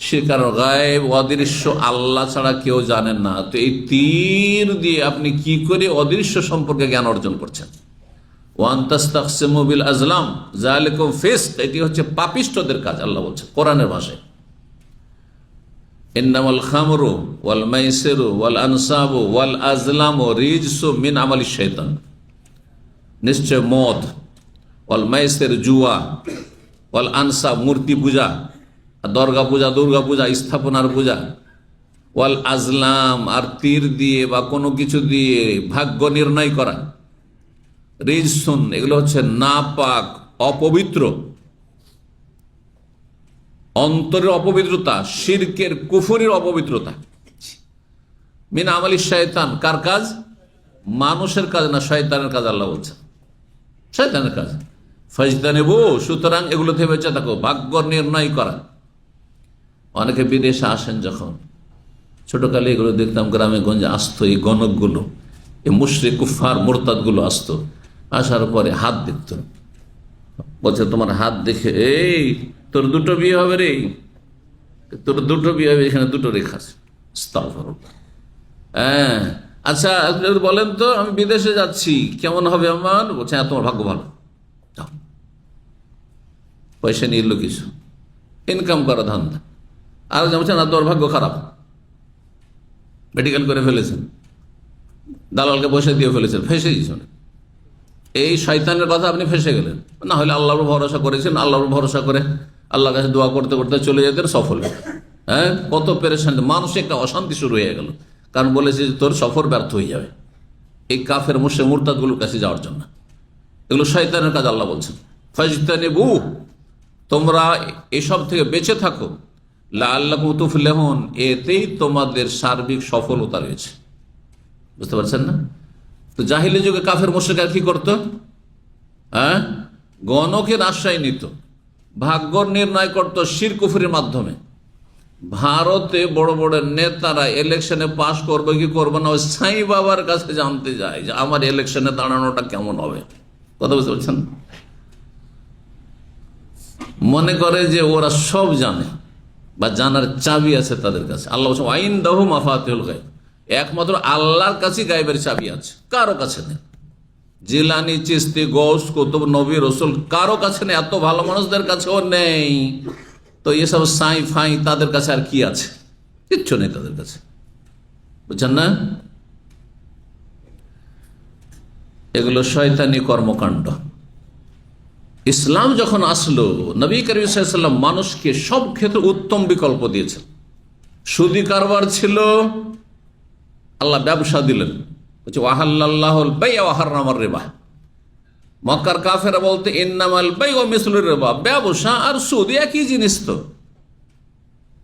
শিরক। আর গায়েব অদৃশ্য আল্লাহ ছাড়া কেউ জানেন না, তো এই তীর দিয়ে আপনি কি করে অদৃশ্য সম্পর্কে জ্ঞান অর্জন করছেন? ওয়ান তাস্তাকসিমু বিল আজলাম যালিকুম ফিসক, এটি হচ্ছে পাপিষ্ঠদের কাজ, আল্লাহ বলছে কোরআনের ভাষায়। ইন্নামাল খামরু ওয়াল মাইসিরু ওয়াল আনসাবু ওয়াল আজলামু রিজসু মিন আমালিশ শাইতান, নিশ্চয় মদ, ওয়াল মাইসির জুয়া, ওয়াল আনসাব মূর্তি পূজা, দরগা পূজা, দুর্গা পূজা, স্থাপনার পূজা, ওয়াল আজলাম আর তীর দিয়ে বা কোনো কিছু দিয়ে ভাগ্য নির্ণয় করা, রিজসুন এগুলো হচ্ছে নাপাক, অপবিত্র, অন্তরের অপবিত্রতা, শিরকের কুফরের অপবিত্রতা। মিন আমালিশ শয়তান, কার কাজ? মানুষের কাজ না, শয়তানের কাজ, আল্লাহ বলছেন শয়তানের কাজ। ফাজতানিবু, সুতরাং এগুলো থেকে বেঁচে থাকো, ভাগ্য নির্ণয় করা। অনেকে বিদেশে আসেন, যখন ছোটকালে এগুলো দেখতাম, গ্রামে গঞ্জে আসতো এই গণকগুলো, এই মুশরিক কুফার মুরতাদগুলো আসতো, আসার পরে হাত দেখত, বলছে তোমার হাত দেখে, এই তোর 2টো বিয়ে হবে রে, তোর 2টো বিয়ে হবে, এখানে 2টো রেখা আছে। হ্যাঁ, আচ্ছা বলেন তো, আমি বিদেশে যাচ্ছি, কেমন হবে আমার? বলছে হ্যাঁ তোমার ভাগ্য ভালো, যাও। পয়সা নিয়ে এলো, কিছু ইনকাম করা ধান্দা। আর বলছে না, তোর ভাগ্য খারাপ, মেডিকেল করে ফেলেছেন, দালালকে পয়সা দিয়ে ফেলেছেন, ফেসে গেছেন। এই শয়তানের কথা আপনি ফেসে গেলেন। না হলে আল্লাহর ভরসা করেছেন, আল্লাহর ভরসা করে আল্লাহর কাছে দোয়া করতে করতে চলে যেতেন, সফল। হ্যাঁ, কত পেরেশান, মানুষের একটা অশান্তি শুরু হয়ে গেল, কারণ বলেছে যে তোর সফর ব্যর্থ হয়ে যাবে এই কাফের মুশরিক মুরতাদগুলোর কাছে যাওয়ার জন্য। এগুলো শয়তানের কাজ, আল্লাহ বলছেন ফাজতানিবু, তোমরা এসব থেকে বেঁচে থাকো, লাআল্লাকুম তুফলিহুন, এতেই তোমাদের সার্বিক সফলতা রয়েছে। বুঝতে পারছেন না? তো জাহিলি যুগে কাফের মুশরিকরা কি করত? হ্যাঁ, গণকের আশ্রয় নিত, ভাগ্য নির্ণয় করত শিরক কুফরের মাধ্যমে। ভারতে বড় বড় নেতারা ইলেকশনে পাশ করবে কি করবে না, ওই সাই বাবার কাছে জানতে যায় যে আমার ইলেকশনে দাঁড়ানোটা কেমন হবে। কথা বুঝতে পারছেন? মনে করে যে ওরা সব জানে, বা জানার চাবি আছে তাদের কাছে। আল্লাহ বলছেন ওয়াইনদাহু মাফাতিহুল গায়ব, একমাত্র আল্লাহর কাছে গায়বের চাবি আছে, কারো কাছে নেই। জিলানি, চিস্তি, গৌস, কুতুব, নবী, রসুল কারো কাছে নেই, এত ভালো মানুষদের কাছেও নেই। তো এসব সাই ফাই তাদের কাছে আর কি আছে? কিচ্ছু নেই তাদের কাছে, বুঝছেন না? এগুলো শয়তানি কর্মকাণ্ড। ইসলাম যখন আসলো, নবী করিম সাল্লাল্লাহু আলাইহি ওয়াসাল্লাম মানুষকে সব ক্ষেত্রে উত্তম বিকল্প দিয়েছেন। সুদি কারবার ছিল, আল্লাহ ব্যবসা দিলেন, বলছে ওয়াহাল্লাল্লাহুল বাই'a ওয়া হাররামার রিবা। মক্কার কাফেরা বলতে ইন্নামাল বাই'উ মিসলুর রিবা, ব্যবসা আর সুদ একই জিনিস। তো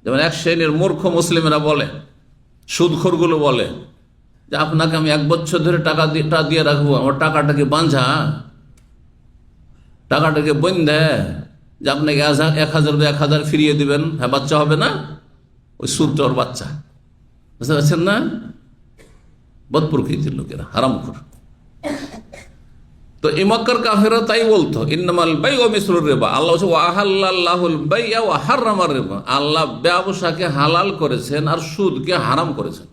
যেমন এক শ্রেণীর মূর্খ মুসলিমেরা বলে, সুদখোরগুলো বলে যে আপনাকে আমি 1 বছর ধরে টাকা দিয়ে রাখবো, আমার টাকাটাকে বাঁধা, টাকাটাকে বন্ধে, যে আপনাকে 1000 ফিরিয়ে দিবেন, হ্যাঁ বাচ্চা হবে না, ওই সুদটা ওর বাচ্চা। বুঝতে পারছেন না? বদ প্রকৃতির লোকেরা, হারামখোর। তো এই মক্কার কাফেরা তাই বলতো ইন্নামাল বাই'উ মিসলুর রিবা। আল্লাহ বলছে ওয়াহাল্লাল্লাহুল বাই'a ওয়া হাররামার রিবা, আল্লাহ ব্যবসাকে হালাল করেছেন আর সুদকে হারাম করেছেন।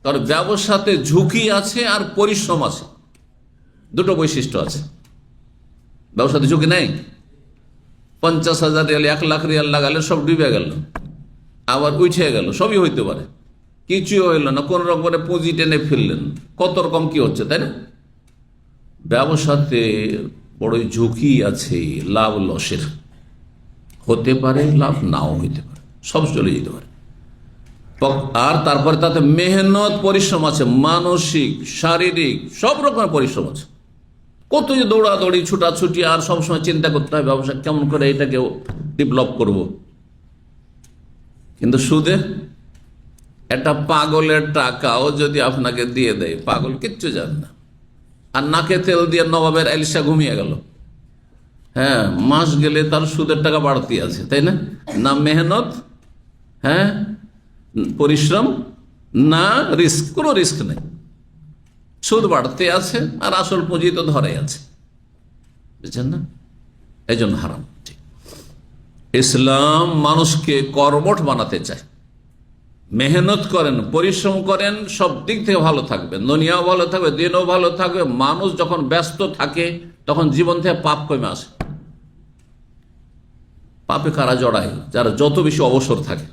কারণ ব্যবসাতে ঝুঁকি আছে আর পরিশ্রম আছে, 2টো বৈশিষ্ট্য আছে। ব্যবসাতে ঝুঁকি নেই, 50,000 রিয়াল 1 লাখ রিয়াল লাগালে সব ডুবে গেল, আবার উঠে গেল, সবই হইতে পারে, কিছুই হইল না, কোন রকমের পুঁজি টেনে ফেললেন, কত রকম কি হচ্ছে, তাই না? ব্যবসাতে বড়ই ঝুঁকি আছে, লাভ লসের হতে পারে, লাভ নাও হইতে পারে, সব চলে যেতে পারে। আর তারপরে তাতে মেহনত পরিশ্রম আছে, মানসিক শারীরিক সব রকমের পরিশ্রম আছে। কত যে দৌড়াদৌড়ি ছুটাছুটি, আর সবসময় চিন্তা করতে হয় ব্যবসা কেমন করে এটাকে ডেভেলপ করব। কিন্তু সুদে একটা পাগলের টাকাও যদি আপনাকে দিয়ে দেয়, পাগল কিচ্ছু জানে না, আর নাকে তেল দিয়ে নবাবের এলিশা ঘুমিয়ে গেল। হ্যাঁ, মাস গেলে তার সুদের টাকা বাড়তি আছে, তাই না? না মেহনত, হ্যাঁ পরিশ্রম, না রিস্ক, কোনো রিস্ক নেই, সুদ বাড়তে আছে আর আসল পুঁজি তো ধরে আছে, বুঝছেন না? এই জন্য হারাম। ইসলাম মানুষকে কর্মঠ বানাতে চায়। মেহনত করেন, পরিশ্রম করেন, সব দিক থেকে ভালো থাকবেন, দুনিয়াও ভালো থাকবে, দিনও ভালো থাকবে। মানুষ যখন ব্যস্ত থাকে তখন জীবন থেকে পাপ কমে আসে। পাপে কারা জড়ায়? যারা যত বেশি অবসর থাকে।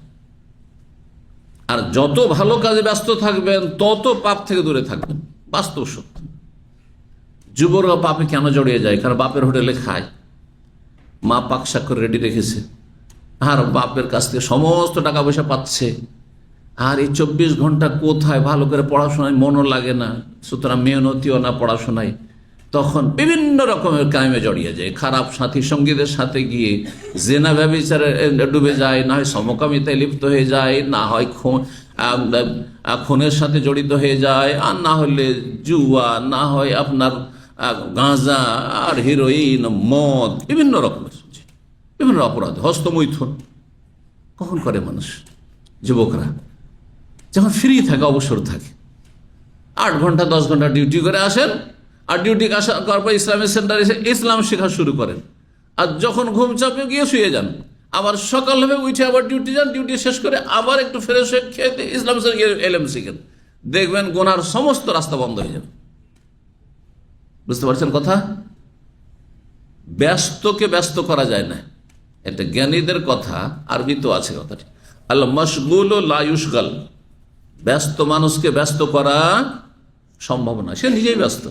আর যত ভালো কাজে ব্যস্ত থাকবেন তত পাপ থেকে দূরে থাকবেন, বাস্তব সত্য। যুবকরা পাপে কেন জড়িয়ে যায়? কারণ বাপের হোটেলে খায়, মা পাক শাক করে রেডি রেখেছে, আর বাপের কাছ থেকে সমস্ত টাকা পয়সা পাচ্ছে, আর এই 24 ঘন্টা কোথায় ভালো করে পড়াশোনায় মনও লাগে না, সুতরাং মেহনতিও না পড়াশোনায়, তখন বিভিন্ন রকমের কায়েমে জড়িয়ে যায়। খারাপ সাথী সঙ্গীদের সাথে গিয়ে জেনা ব্যভিচারে ডুবে যায়, না হয় সমকামিতায় লিপ্ত হয়ে যায়, না হয় খুনের সাথে জড়িত হয়ে যায়, আর না হলে জুয়া, না হয় আপনার গাঁজা আর হিরোইন, মদ, বিভিন্ন রকমের বিভিন্ন অপরাধ, হস্তমৈথুন কখন করে মানুষ? যুবকরা যখন ফ্রি থাকে, অবসর থাকে, 8 ঘন্টা 10 ঘন্টা ডিউটি করে আসেন, আর ডিউটি করার পর ইসলামিক সেন্টারে এসে ইসলাম শেখা শুরু করেন, আর যখন ঘুম চাপে গিয়ে শুয়ে যান, আবার সকাল হবে উঠে আবার ডিউটি যান, ডিউটি শেষ করে আবার একটু ফ্রেশ হয়ে খেতে ইসলাম এলেম শিখেন, দেখবেন গোনার সমস্ত রাস্তা বন্ধ হয়ে যাবে। বুঝতে পারছেন কথা? ব্যস্তকে ব্যস্ত করা যায় না, এটা জ্ঞানীদের কথা, আরবিতেও আছে কথাটি, আল মশগুল লা ইউশগাল। ব্যস্ত মানুষকে ব্যস্ত করা সম্ভব না, সে নিজেই ব্যস্ত,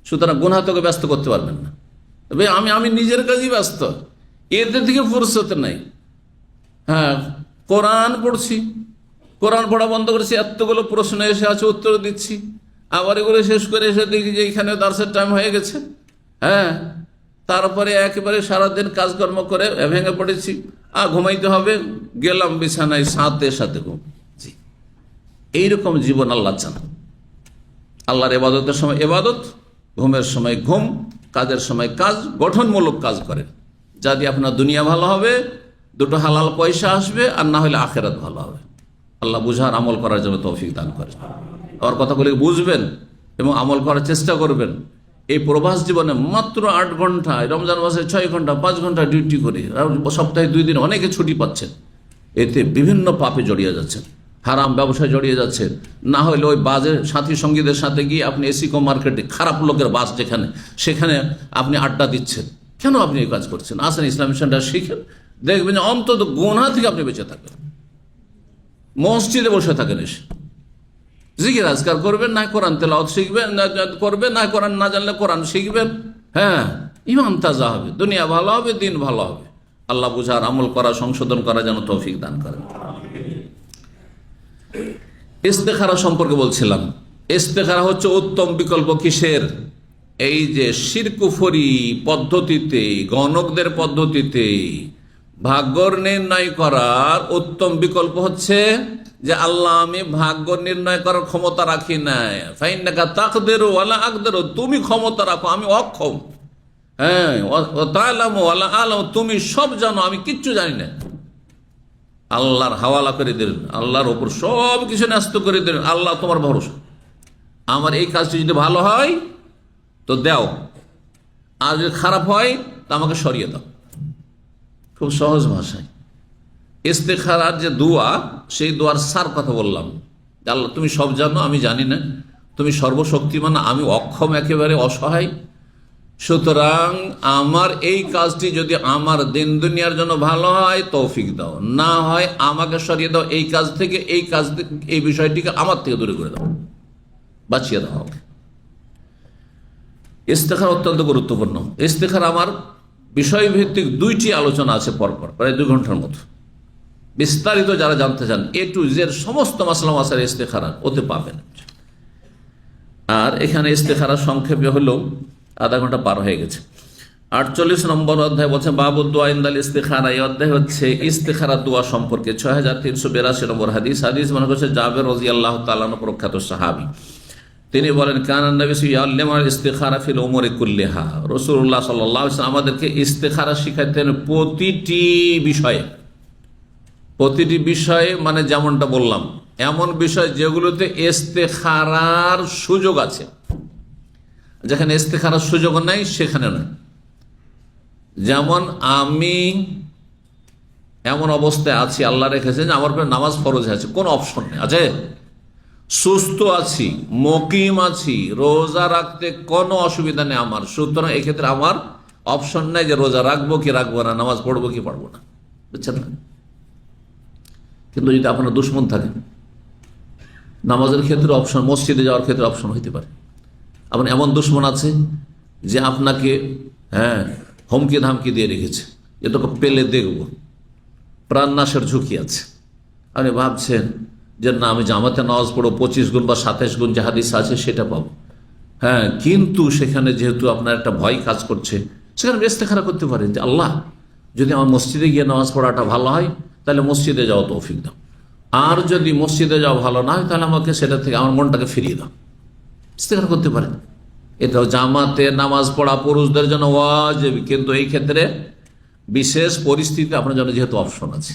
সুতরাং গুনাহ তোকে ব্যস্ত করতে পারবেন না। তবে আমি নিজের কাজেই ব্যস্ত, এদের থেকে ফুরসত নাই। হ্যাঁ, কোরআন পড়ছি, কোরআন পড়া বন্ধ করেছি, এতগুলো প্রশ্ন এসে আছে, উত্তর দিচ্ছি, আবার এগুলো শেষ করে এসে দেখি যে এইখানে দার্সের টাইম হয়ে গেছে। হ্যাঁ, তারপরে একেবারে সারাদিন কাজকর্ম করে ভেঙে পড়েছি, আর ঘুমাইতে হবে, গেলাম বিছানায়, সাথে ঘুম। জি, এইরকম জীবন আল্লাহ চান। আল্লাহর এবাদতের সময় এবাদত, ঘুমের সময় ঘুম, কাজের সময় কাজ, গঠনমূলক কাজ করেন, যা দিয়ে আপনার দুনিয়া ভালো হবে, দুটো হালাল পয়সা আসবে, আর না হলে আখেরাত ভালো হবে। আল্লাহ বুঝার আমল করার জন্য তৌফিক দান করেন। আমার কথাগুলি বুঝবেন এবং আমল করার চেষ্টা করবেন। এই প্রবাস জীবনে মাত্র 8 ঘন্টা, রমজান মাসে 6 ঘন্টা 5 ঘন্টা ডিউটি করে, সপ্তাহে 2 দিন অনেকে ছুটি পাচ্ছেন, এতে বিভিন্ন পাপে জড়িয়ে যাচ্ছেন, হারাম ব্যবসায় জড়িয়ে যাচ্ছেন, না হলে ওই বাজে সাথী সঙ্গীদের সাথে গিয়ে আপনি এসিকো মার্কেটে, খারাপ লোকের বাস যেখানে, সেখানে আপনি আড্ডা দিচ্ছেন। কেন আপনি এই কাজ করছেন? আসেন ইসলামিক সেন্টার শিখেন, দেখবেন অন্তত গুনাহ থেকে আপনি বেঁচে থাকবেন। মসজিদে বসে থাকেন, এসে জিকির আজকার করবেন, না কোরআন তেলাওয়াত শিখবেন, করবেন না, কোরআন না জানলে কোরআন শিখবেন। হ্যাঁ, ইমান তাজা হবে, দুনিয়া ভালো হবে, দিন ভালো হবে। আল্লাহ বুঝার আমল করা, সংশোধন করা যেন তৌফিক দান করেন। ইস্তেখারা সম্পর্কে বলছিলাম। ইস্তেখারা হচ্ছে উত্তম বিকল্প কিসের? এই যে শিরকুফরি পদ্ধতিতে, গণকদের পদ্ধতিতে ভাগ্য নির্ণয় করার উত্তম বিকল্প হচ্ছে যে আল্লাহ, আমি ভাগ্য নির্ণয় করার ক্ষমতা রাখি নাই, ফাইন্নাকা তাকদিরু ওয়ালা আকদিরু, তুমি ক্ষমতা রাখো, আমি অক্ষম। হ্যাঁ, তাআলামু ওয়ালা আ'লামু, তুমি সব জানো, আমি কিচ্ছু জানি না। আল্লাহর হাওয়ালা করে দিলেন, আল্লাহর ওপর সব কিছু ন্যস্ত করে দিলেন। আল্লাহ তোমার ভরসা, আমার এই কাজটি যদি ভালো হয় তো দাও, আর যদি খারাপ হয় তা আমাকে সরিয়ে দাও। খুব সহজ ভাষায় ইস্তেখারার যে দোয়া, সেই দোয়ার সার কথা বললাম। আল্লাহ তুমি সব জানো, আমি জানি না, তুমি সর্বশক্তিমান, আমি অক্ষম, একেবারে অসহায়, সুতরাং আমার এই কাজটি যদি আমার দিন দুনিয়ার জন্য ভালো হয় তৌফিক দাও, না হয় আমাকে সরিয়ে দাও এই কাজ থেকে, এই কাজ, এই বিষয়টিকে আমার থেকে দূরে করে দাও, বাঁচিয়ে দাও আমাকে। ইস্তেখার অত্যন্ত গুরুত্বপূর্ণ। ইস্তেখার আমার বিষয়ভিত্তিক 2টি আলোচনা আছে পরপর, প্রায় 2 ঘন্টার মতো। বিস্তারিত যারা জানতে চান, A to Z সমস্ত মাসলা মাসাইল ইস্তেখারা ওতে পাবেন। আর এখানে ইস্তেখারা সংক্ষেপে হলো আধা ঘন্টা পার হয়ে গেছে। 48 নম্বর অধ্যায় বলছে বাবু দোয়া ইনদাল ইস্তিখারা। এই অধ্যায় হচ্ছে ইস্তিখারা দোয়া সম্পর্কে। 6382 নম্বর হাদিস মনে করছে জাবের রাদিয়াল্লাহু তাআলা আনহু, প্রখ্যাত সাহাবী। তিনি বলেন কানান নবী ইয়াল্লিমুল ইস্তিখারা ফিল উমুরি কুল্লিহা। রাসূলুল্লাহ সাল্লাল্লাহু আলাইহি ওয়াসাল্লাম আমাদেরকে ইস্তিখারা শিখাতেন প্রতিটি বিষয়ে, মানে যেমনটা বললাম, এমন বিষয় যেগুলোতে ইস্তিখারার সুযোগ আছে। যেখানে ইস্তিখারার সুযোগ নাই সেখানে নয়। যেমন আমি এমন অবস্থায় আছি, আল্লাহ রেখেছেন যে আমার উপরে নামাজ ফরজ আছে, কোন অপশন নেই, আছে। সুস্থ আছি, মকিম আছি, রোজা রাখতে কোনো অসুবিধা নেই আমার, সুতরাং এক্ষেত্রে আমার অপশন নেই যে রোজা রাখবো কি রাখবো না, নামাজ পড়বো কি পড়বো না, বুঝছেন না। কিন্তু যদি আপনার দুশ্মন থাকে, নামাজের ক্ষেত্রে অপশন, মসজিদে যাওয়ার ক্ষেত্রে অপশন হইতে পারে। আপনার এমন দুশ্মন আছে যে আপনাকে হুমকি ধামকি দিয়ে রেখেছে, যে তোকে পেলে দেখবো, প্রাণনাশের ঝুঁকি আছে। আপনি ভাবছেন যে না, আমি জামাতে নামাজ পড়বো, 25 গুণ বা 27 গুণ যে হাদিস আছে সেটা পাবো, কিন্তু সেখানে যেহেতু আপনার একটা ভয় কাজ করছে, সেখানে ইস্তেখারা করতে পারেন যে আল্লাহ, যদি আমার মসজিদে গিয়ে নামাজ পড়াটা ভালো হয় তাহলে মসজিদে যাওয়া তৌফিক দাও, আর যদি মসজিদে যাওয়া ভালো না হয় তাহলে আমাকে সেটা থেকে আমার মনটাকে ফিরিয়ে দাও। ইস্তেখারা করতে পারেন। এটাও জামাতে নামাজ পড়া পুরুষদের জন্য ওয়াজিব, কিন্তু এই ক্ষেত্রে বিশেষ পরিস্থিতি আপনার জন্য যেহেতু অপশন আছে।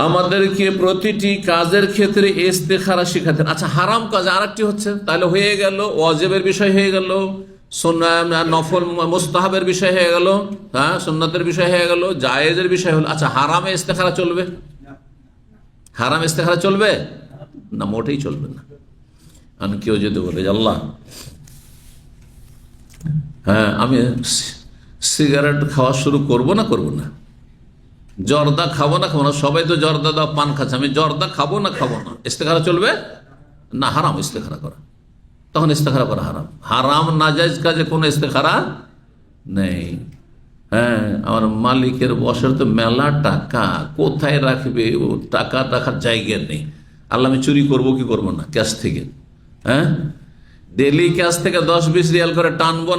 আমাদেরকে প্রতিটি কাজের ক্ষেত্রে ইস্তেখারা শিখাতেন। আচ্ছা, হারাম কাজ আরেকটি হচ্ছে, তাহলে হয়ে গেল ওয়াজিবের বিষয়, হয়ে গেল নফল মুস্তাহাবের বিষয়, হয়ে গেল সুন্নতের বিষয়, হয়ে গেল জায়েজের বিষয় হলো। আচ্ছা, হারামে ইস্তেখারা চলবে? হারাম ইস্তেখারা চলবে না, মোটেই চলবে না। আর কেউ যদি বলে যে আল্লাহ, আমি সিগারেট খাওয়া শুরু করবো না, জর্দা খাবো না, সবাই তো জর্দা দাও পান খাচ্ছে, আমি জর্দা খাবো না, ইস্তেখারা চলবে না? হারাম ইস্তেখারা করা, তখন ইস্তেখারা করা হারাম। হারাম নাজায়েজ কাজে কোনো ইস্তেখারা নেই। আমার মালিকের বসের তো মেলা টাকা, কোথায় রাখবে ও টাকা রাখার জায়গা নেই। আল্লাহ, আমি চুরি করবো কি করবো না ক্যাশ থেকে? ডেলি ক্যাশ থেকে 10-20 রিয়াল করে টানবো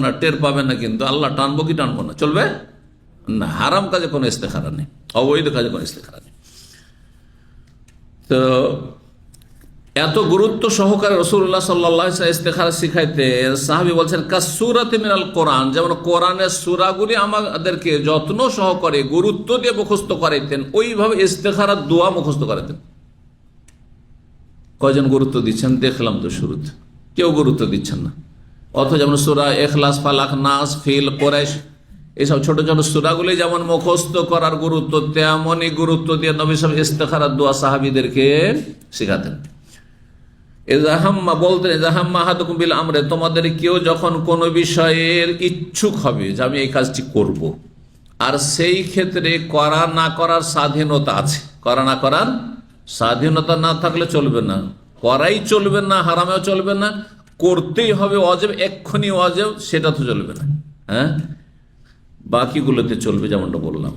না, টের পাবে না, কিন্তু আল্লাহ টানবো কি টানবো না, চলবে না। হারাম কাজে কোনো ইস্তেখারা নেই, অবৈধ কাজে কোনো ইস্তেখারা নেই। তো এত গুরুত্ব সহকারে রাসূলুল্লাহ সাল্লাল্লাহু আলাইহি ওয়াসাল্লাম ইস্তেখারা শিখাইতে, সাহাবী বলছেন কাসূরাতি মিনাল কোরআন, যেমন কোরআনের সূরাগুলি আমাদেরকে যত্ন সহকারে গুরুত্ব দিয়ে মুখস্থ করাইতেন, ওইভাবে ইস্তেখারার দোয়া মুখস্থ করাইতেন। কয়জন গুরুত্ব দিচ্ছেন দেখলাম তো শুরুতে, কেউ গুরুত্ব দিচ্ছেন না। অথচ যেমন সূরা ইখলাস, ফালাক, নাস, ফিল, কুরাইশ, এইসব ছোট ছোট সূরাগুলি যেমন মুখস্থ করার গুরুত্ব, তেমনই গুরুত্ব দিয়ে নবী সাল্লাল্লাহু আলাইহি ওয়াসাল্লাম ইস্তেখারার দোয়া সাহাবীদেরকে শেখাতেন। তোমাদের কেউ যখন কোনো বিষয়ের ইচ্ছুক হবে যে আমি এই কাজটি করব, আর সেই ক্ষেত্রে করা না করার স্বাধীনতা আছে, করা না করার স্বাধীনতা না থাকলে চলবে না, করাই চলবে না, হারামেও চলবে না, করতেই হবে ওয়াজিব, এক্ষুনি ওয়াজিব, সেটা তো চলবে না। বাকিগুলোতে চলবে। যেমনটা বললাম,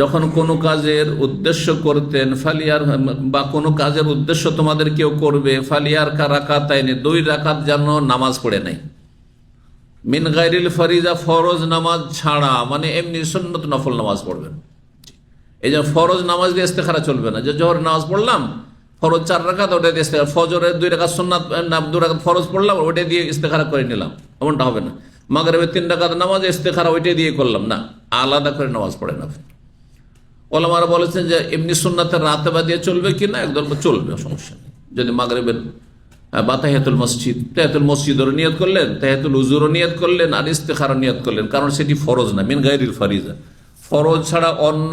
যখন কোনো কাজের উদ্দেশ্য করতেন, ফালিয়ার, বা কোনো কাজের উদ্দেশ্য তোমাদের কেউ করবে, ফালিয়ার কারাকাতাইনে, 2 রাকাত যেন নামাজ পড়ে নাই, মিন গায়রিল ফরিজা, ফরজ নামাজ ছাড়া, মানে এমনি সুন্নত নফল নামাজ পড়বেন। এই যে ফরজ নামাজ দিয়ে ইস্তেখারা চলবে না, যে জোহর নামাজ পড়লাম, ফরজ 4 রাকাত, ওটা দিয়ে ইস্তেখারা, ফজরের 2 রাকাত সুন্নাত, 2 রাকাত ফরজ পড়লাম, ওটা দিয়ে ইস্তেখারা করে নিলাম, এমনটা হবে না। মাগরিবের 3 রাকাত নামাজ, ইস্তেখারা ওইটা দিয়ে করলাম না, আলাদা করে নামাজ পড়েন আপনি। ওলামারা বলেছেন যে এমনি সুন্নাতের রাতেবা দিয়ে চলবে কিনা, একদম চলবে, সমস্যা নেই। যদি মাগরিবের বা তাহিয়াতুল মসজিদেরও নিয়ত করলেন, তাহিয়াতুল উজুরও নিয়ত করলেন, আর ইস্তেখারা নিয়ত করলেন, কারণ সেটি ফরজ না, মিন গায়রিল ফরিজা। ফরজ ছাড়া অন্য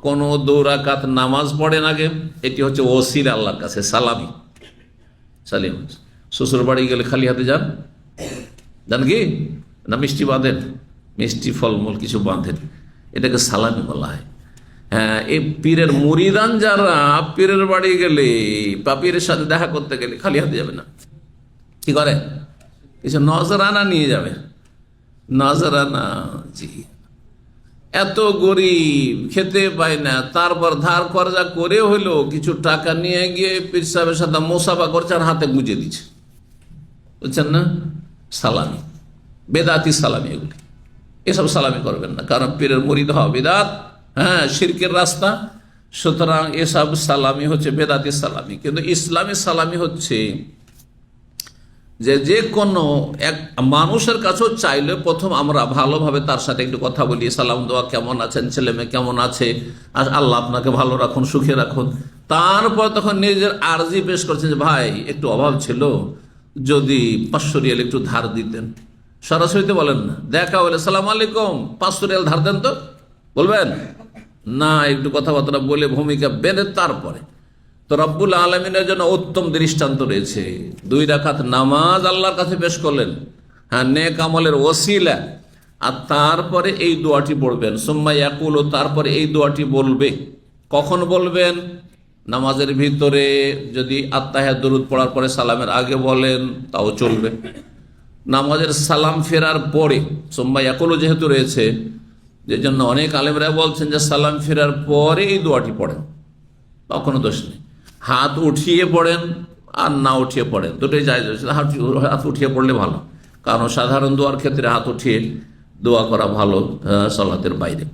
কোনো 2 রাকাত নামাজ পড়েন আগে, এটি হচ্ছে ওসিলা আল্লাহর কাছে, সালামি। শ্বশুর বাড়ি গেলে খালি হাতে যান কি না, মিষ্টি বাঁধেন, মিষ্টি ফলমূল কিছু বাঁধেন, এটাকে সালামি বলা হয়। এই পীরের মুরিদান যারা পীরের বাড়ি গেলে বা পীরের সাথে দেখা করতে গেলে খালি হাতে যাবে না, কি করে, কিছু নজরানা নিয়ে যাবে, নজরানা। জি, এত গরিব, খেতে পায় না, তারপর ধার কর্জা করে হইলো কিছু টাকা নিয়ে গিয়ে পীর সাহেবের সাথে মোসাফা করছে আর হাতে গুঁজে দিচ্ছে, বুঝছেন না। সালামি, বেদাতি সালামি, এগুলি এসব সালামি করবেন না, কারণ পীরের মুরিদ হওয়া বিদাত, হ্যাঁ, শিরকের রাস্তা। সুতরাং এসব সালামি হচ্ছে বেদাতি সালামি। কিন্তু ইসলামী সালামি হচ্ছে যে কোনো এক মানুষের কাছেও চাইলে প্রথম আমরা ভালোভাবে তার সাথে একটু কথা বলি, সালাম দেওয়া, কেমন আছেন, ছেলে মেয়ে কেমন আছে, আর আল্লাহ আপনাকে ভালো রাখুন, সুখে রাখুন। তারপর তখন নিজের আর্জি পেশ করছেন যে ভাই একটু অভাব ছিল, যদি 500 রিয়াল একটু ধার দিতেন। সরাসরিতে বলেন না, দেখা বলে সালাম আলাইকুম 500 রিয়াল ধার দেন তো, বলবেন না, একটু কথাবার্তা বলে ভূমিকা বেঁধে তারপরে। তো রব্বুল আলমিনের জন্য উত্তম দৃষ্টান্ত রয়েছে, 2 রাকাত নামাজ আল্লাহর কাছে পেশ করলেন, হ্যাঁ, নেক আমলের ওসিলা, আর তারপরে এই দোয়াটি পড়বেন, সুম্মা ইয়াকুলু, তারপরে এই দোয়াটি বলবে। কখন বলবেন? নামাজের ভিতরে যদি আত্তাহিয়াত দুরুদ পড়ার পরে সালামের আগে বলেন তাও চলবে। নামাজের সালাম ফেরার পরে, সুম্মা ইয়াকুলু যেহেতু রয়েছে, যে জন্য অনেক আলেমরা বলছেন যে সালাম ফেরার পরে এই দোয়াটি পড়েন, বা কোনো দোষ নেই। হাত উঠিয়ে পড়েন আর না উঠিয়ে পড়েন, দুটোই জায়েজ রয়েছে। হাত উঠিয়ে পড়লে ভালো, কারণ সাধারণ দোয়ার ক্ষেত্রে হাত উঠিয়ে দোয়া করা ভালো সালাতের বাইরে,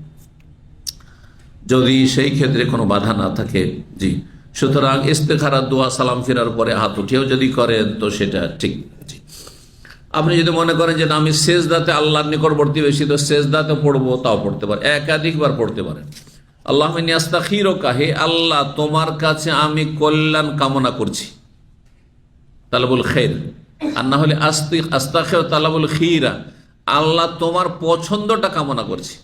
যদি সেই ক্ষেত্রে কোনো বাধা না থাকে। জি, সুতরাং ইস্তেখারার দোয়া সালাম ফেরার পরে হাত উঠিয়েও যদি করেন তো সেটা ঠিক। জি, আপনি যদি মনে করেন যে আমি সেজদাতে আল্লাহর নিকটবর্তী বেশি, তো সেজদাতে পড়বো, তাও পড়তে পারেন, একাধিকবার পড়তে পারেন। আল্লাহ ইন্নী আস্তাখিরুকা, হে আল্লাহ তোমার কাছে আমি কল্যাণ কামনা করছি, তালাবুল খের। আর না হলে আস্তাখির তালাবুল খিরা, আল্লাহ তোমার পছন্দটা কামনা করছি,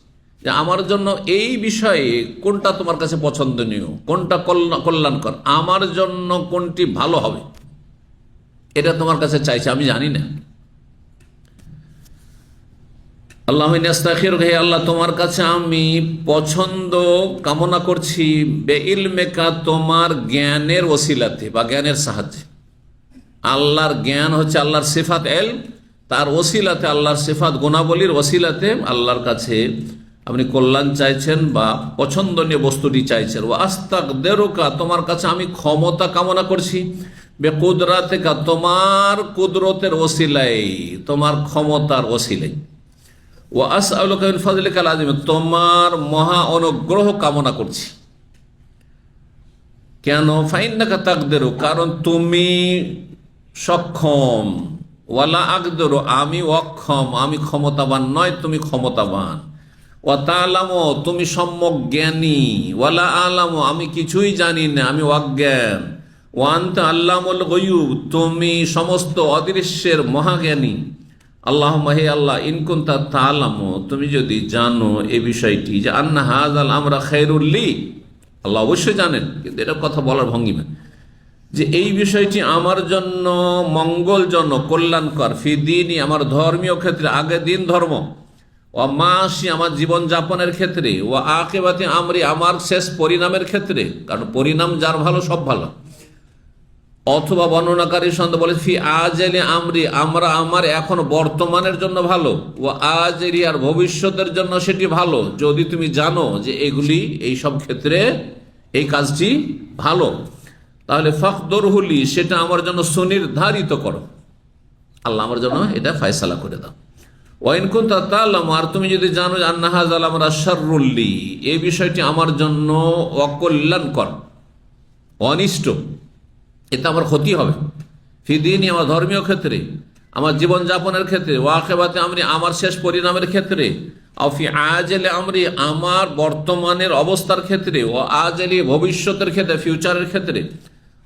যে আমার জন্য এই বিষয়ে কোনটা তোমার কাছে পছন্দনীয়, কোনটা কল্যাণকর, আমার জন্য কোনটি ভালো হবে, এটা তোমার কাছে চাইছি, আমি জানি না। আল্লাহ ইস্তাখিরুকা, হে আল্লাহ তোমার কাছে আমি পছন্দ কামনা করছি, বেইলমেকা, তোমার জ্ঞানের ওসিলাতে বা জ্ঞানের সাহায্যে। আল্লাহর জ্ঞান হচ্ছে আল্লাহর সিফাত, এল, তার ওসিলাতে, আল্লাহর সিফাত গুণাবলীর ওসিলাতে আল্লাহর কাছে আপনি কল্যাণ চাইছেন বা পছন্দনীয় বস্তুটি চাইছেন। ও আস্তাকদিরুকা, তোমার কাছে আমি ক্ষমতা কামনা করছি, বেকুদরাতিকা, তোমার কুদরতের ওসিলাই, তোমার ক্ষমতার ওসিলাই। ও আসআলুকা মিন ফাযলিকাল আযীম, তোমার মহা অনুগ্রহ কামনা করছি। কেন? ফাইন্নাকা তাকদিরু, কারণ তুমি সক্ষম, ওয়ালা আকদিরু, আমি অক্ষম, আমি ক্ষমতাবান নয়, তুমি ক্ষমতাবান। ওয়া তা'লামু, তুমি সম্যক জ্ঞানী, ওয়ালা আ'লামু, আমি কিছুই জানি না, আমি অজ্ঞান। ওয়া আনতা আল্লামুল গায়ুব, তুমি সমস্ত অদৃশ্যের মহাজ্ঞানী। আল্লাহুম্মা, হে আল্লাহ, ইন কুনতা তা'লামু, তুমি যদি জানো এই বিষয়টি, যে আন্না হাযাল আমরা খায়রুল লি, আল্লাহ অবশ্যই জানেন, কিন্তু এটা কথা বলার ভঙ্গিমা, যে এই বিষয়টি আমার জন্য মঙ্গলজনক, কল্যাণকর, ফি দীনি, আমার ধর্মীয় ক্ষেত্রে, আগে দিন ধর্ম, ও মাসি, আমার জীবন যাপনের ক্ষেত্রে, ও আকিবাতি আমরি, আমার শেষ পরিণামের ক্ষেত্রে, কারণ পরিণাম যার ভালো সব ভালো। অথবা বর্ণনাকারী সন্দেহ বলে ফি আজেলি আমরি, আমার এখন বর্তমানের জন্য ভালো, ও আজেরি, আর ভবিষ্যতের জন্য সেটি ভালো, যদি তুমি জানো যে এগুলি এই সব ক্ষেত্রে এই কাজটি ভালো, তাহলে ফাকদুরহুলি, সেটা আমার জন্য সুনির্ধারিত করো, আল্লাহ আমার জন্য এটা ফয়সালা করে দাও। ওয়াইন কুনতা তা'লামু, আর তুমি যদি জানো যে আন্না হাযাল আমরা শাররুল লি, এই বিষয়টি আমার জন্য অকল্যাণকর, অনিষ্ট, এতে আমার ক্ষতি হবে, ফি দীনি, আমার ধর্মীয় ক্ষেত্রে, আমার জীবনযাপনের ক্ষেত্রে, ওয়া আখিরাতি আমরি, আমার শেষ পরিণামের ক্ষেত্রে, আও ফি আজলি আমরি, আমার বর্তমানের অবস্থার ক্ষেত্রে, ও আজলি, ভবিষ্যতের ক্ষেত্রে, ফিউচারের ক্ষেত্রে,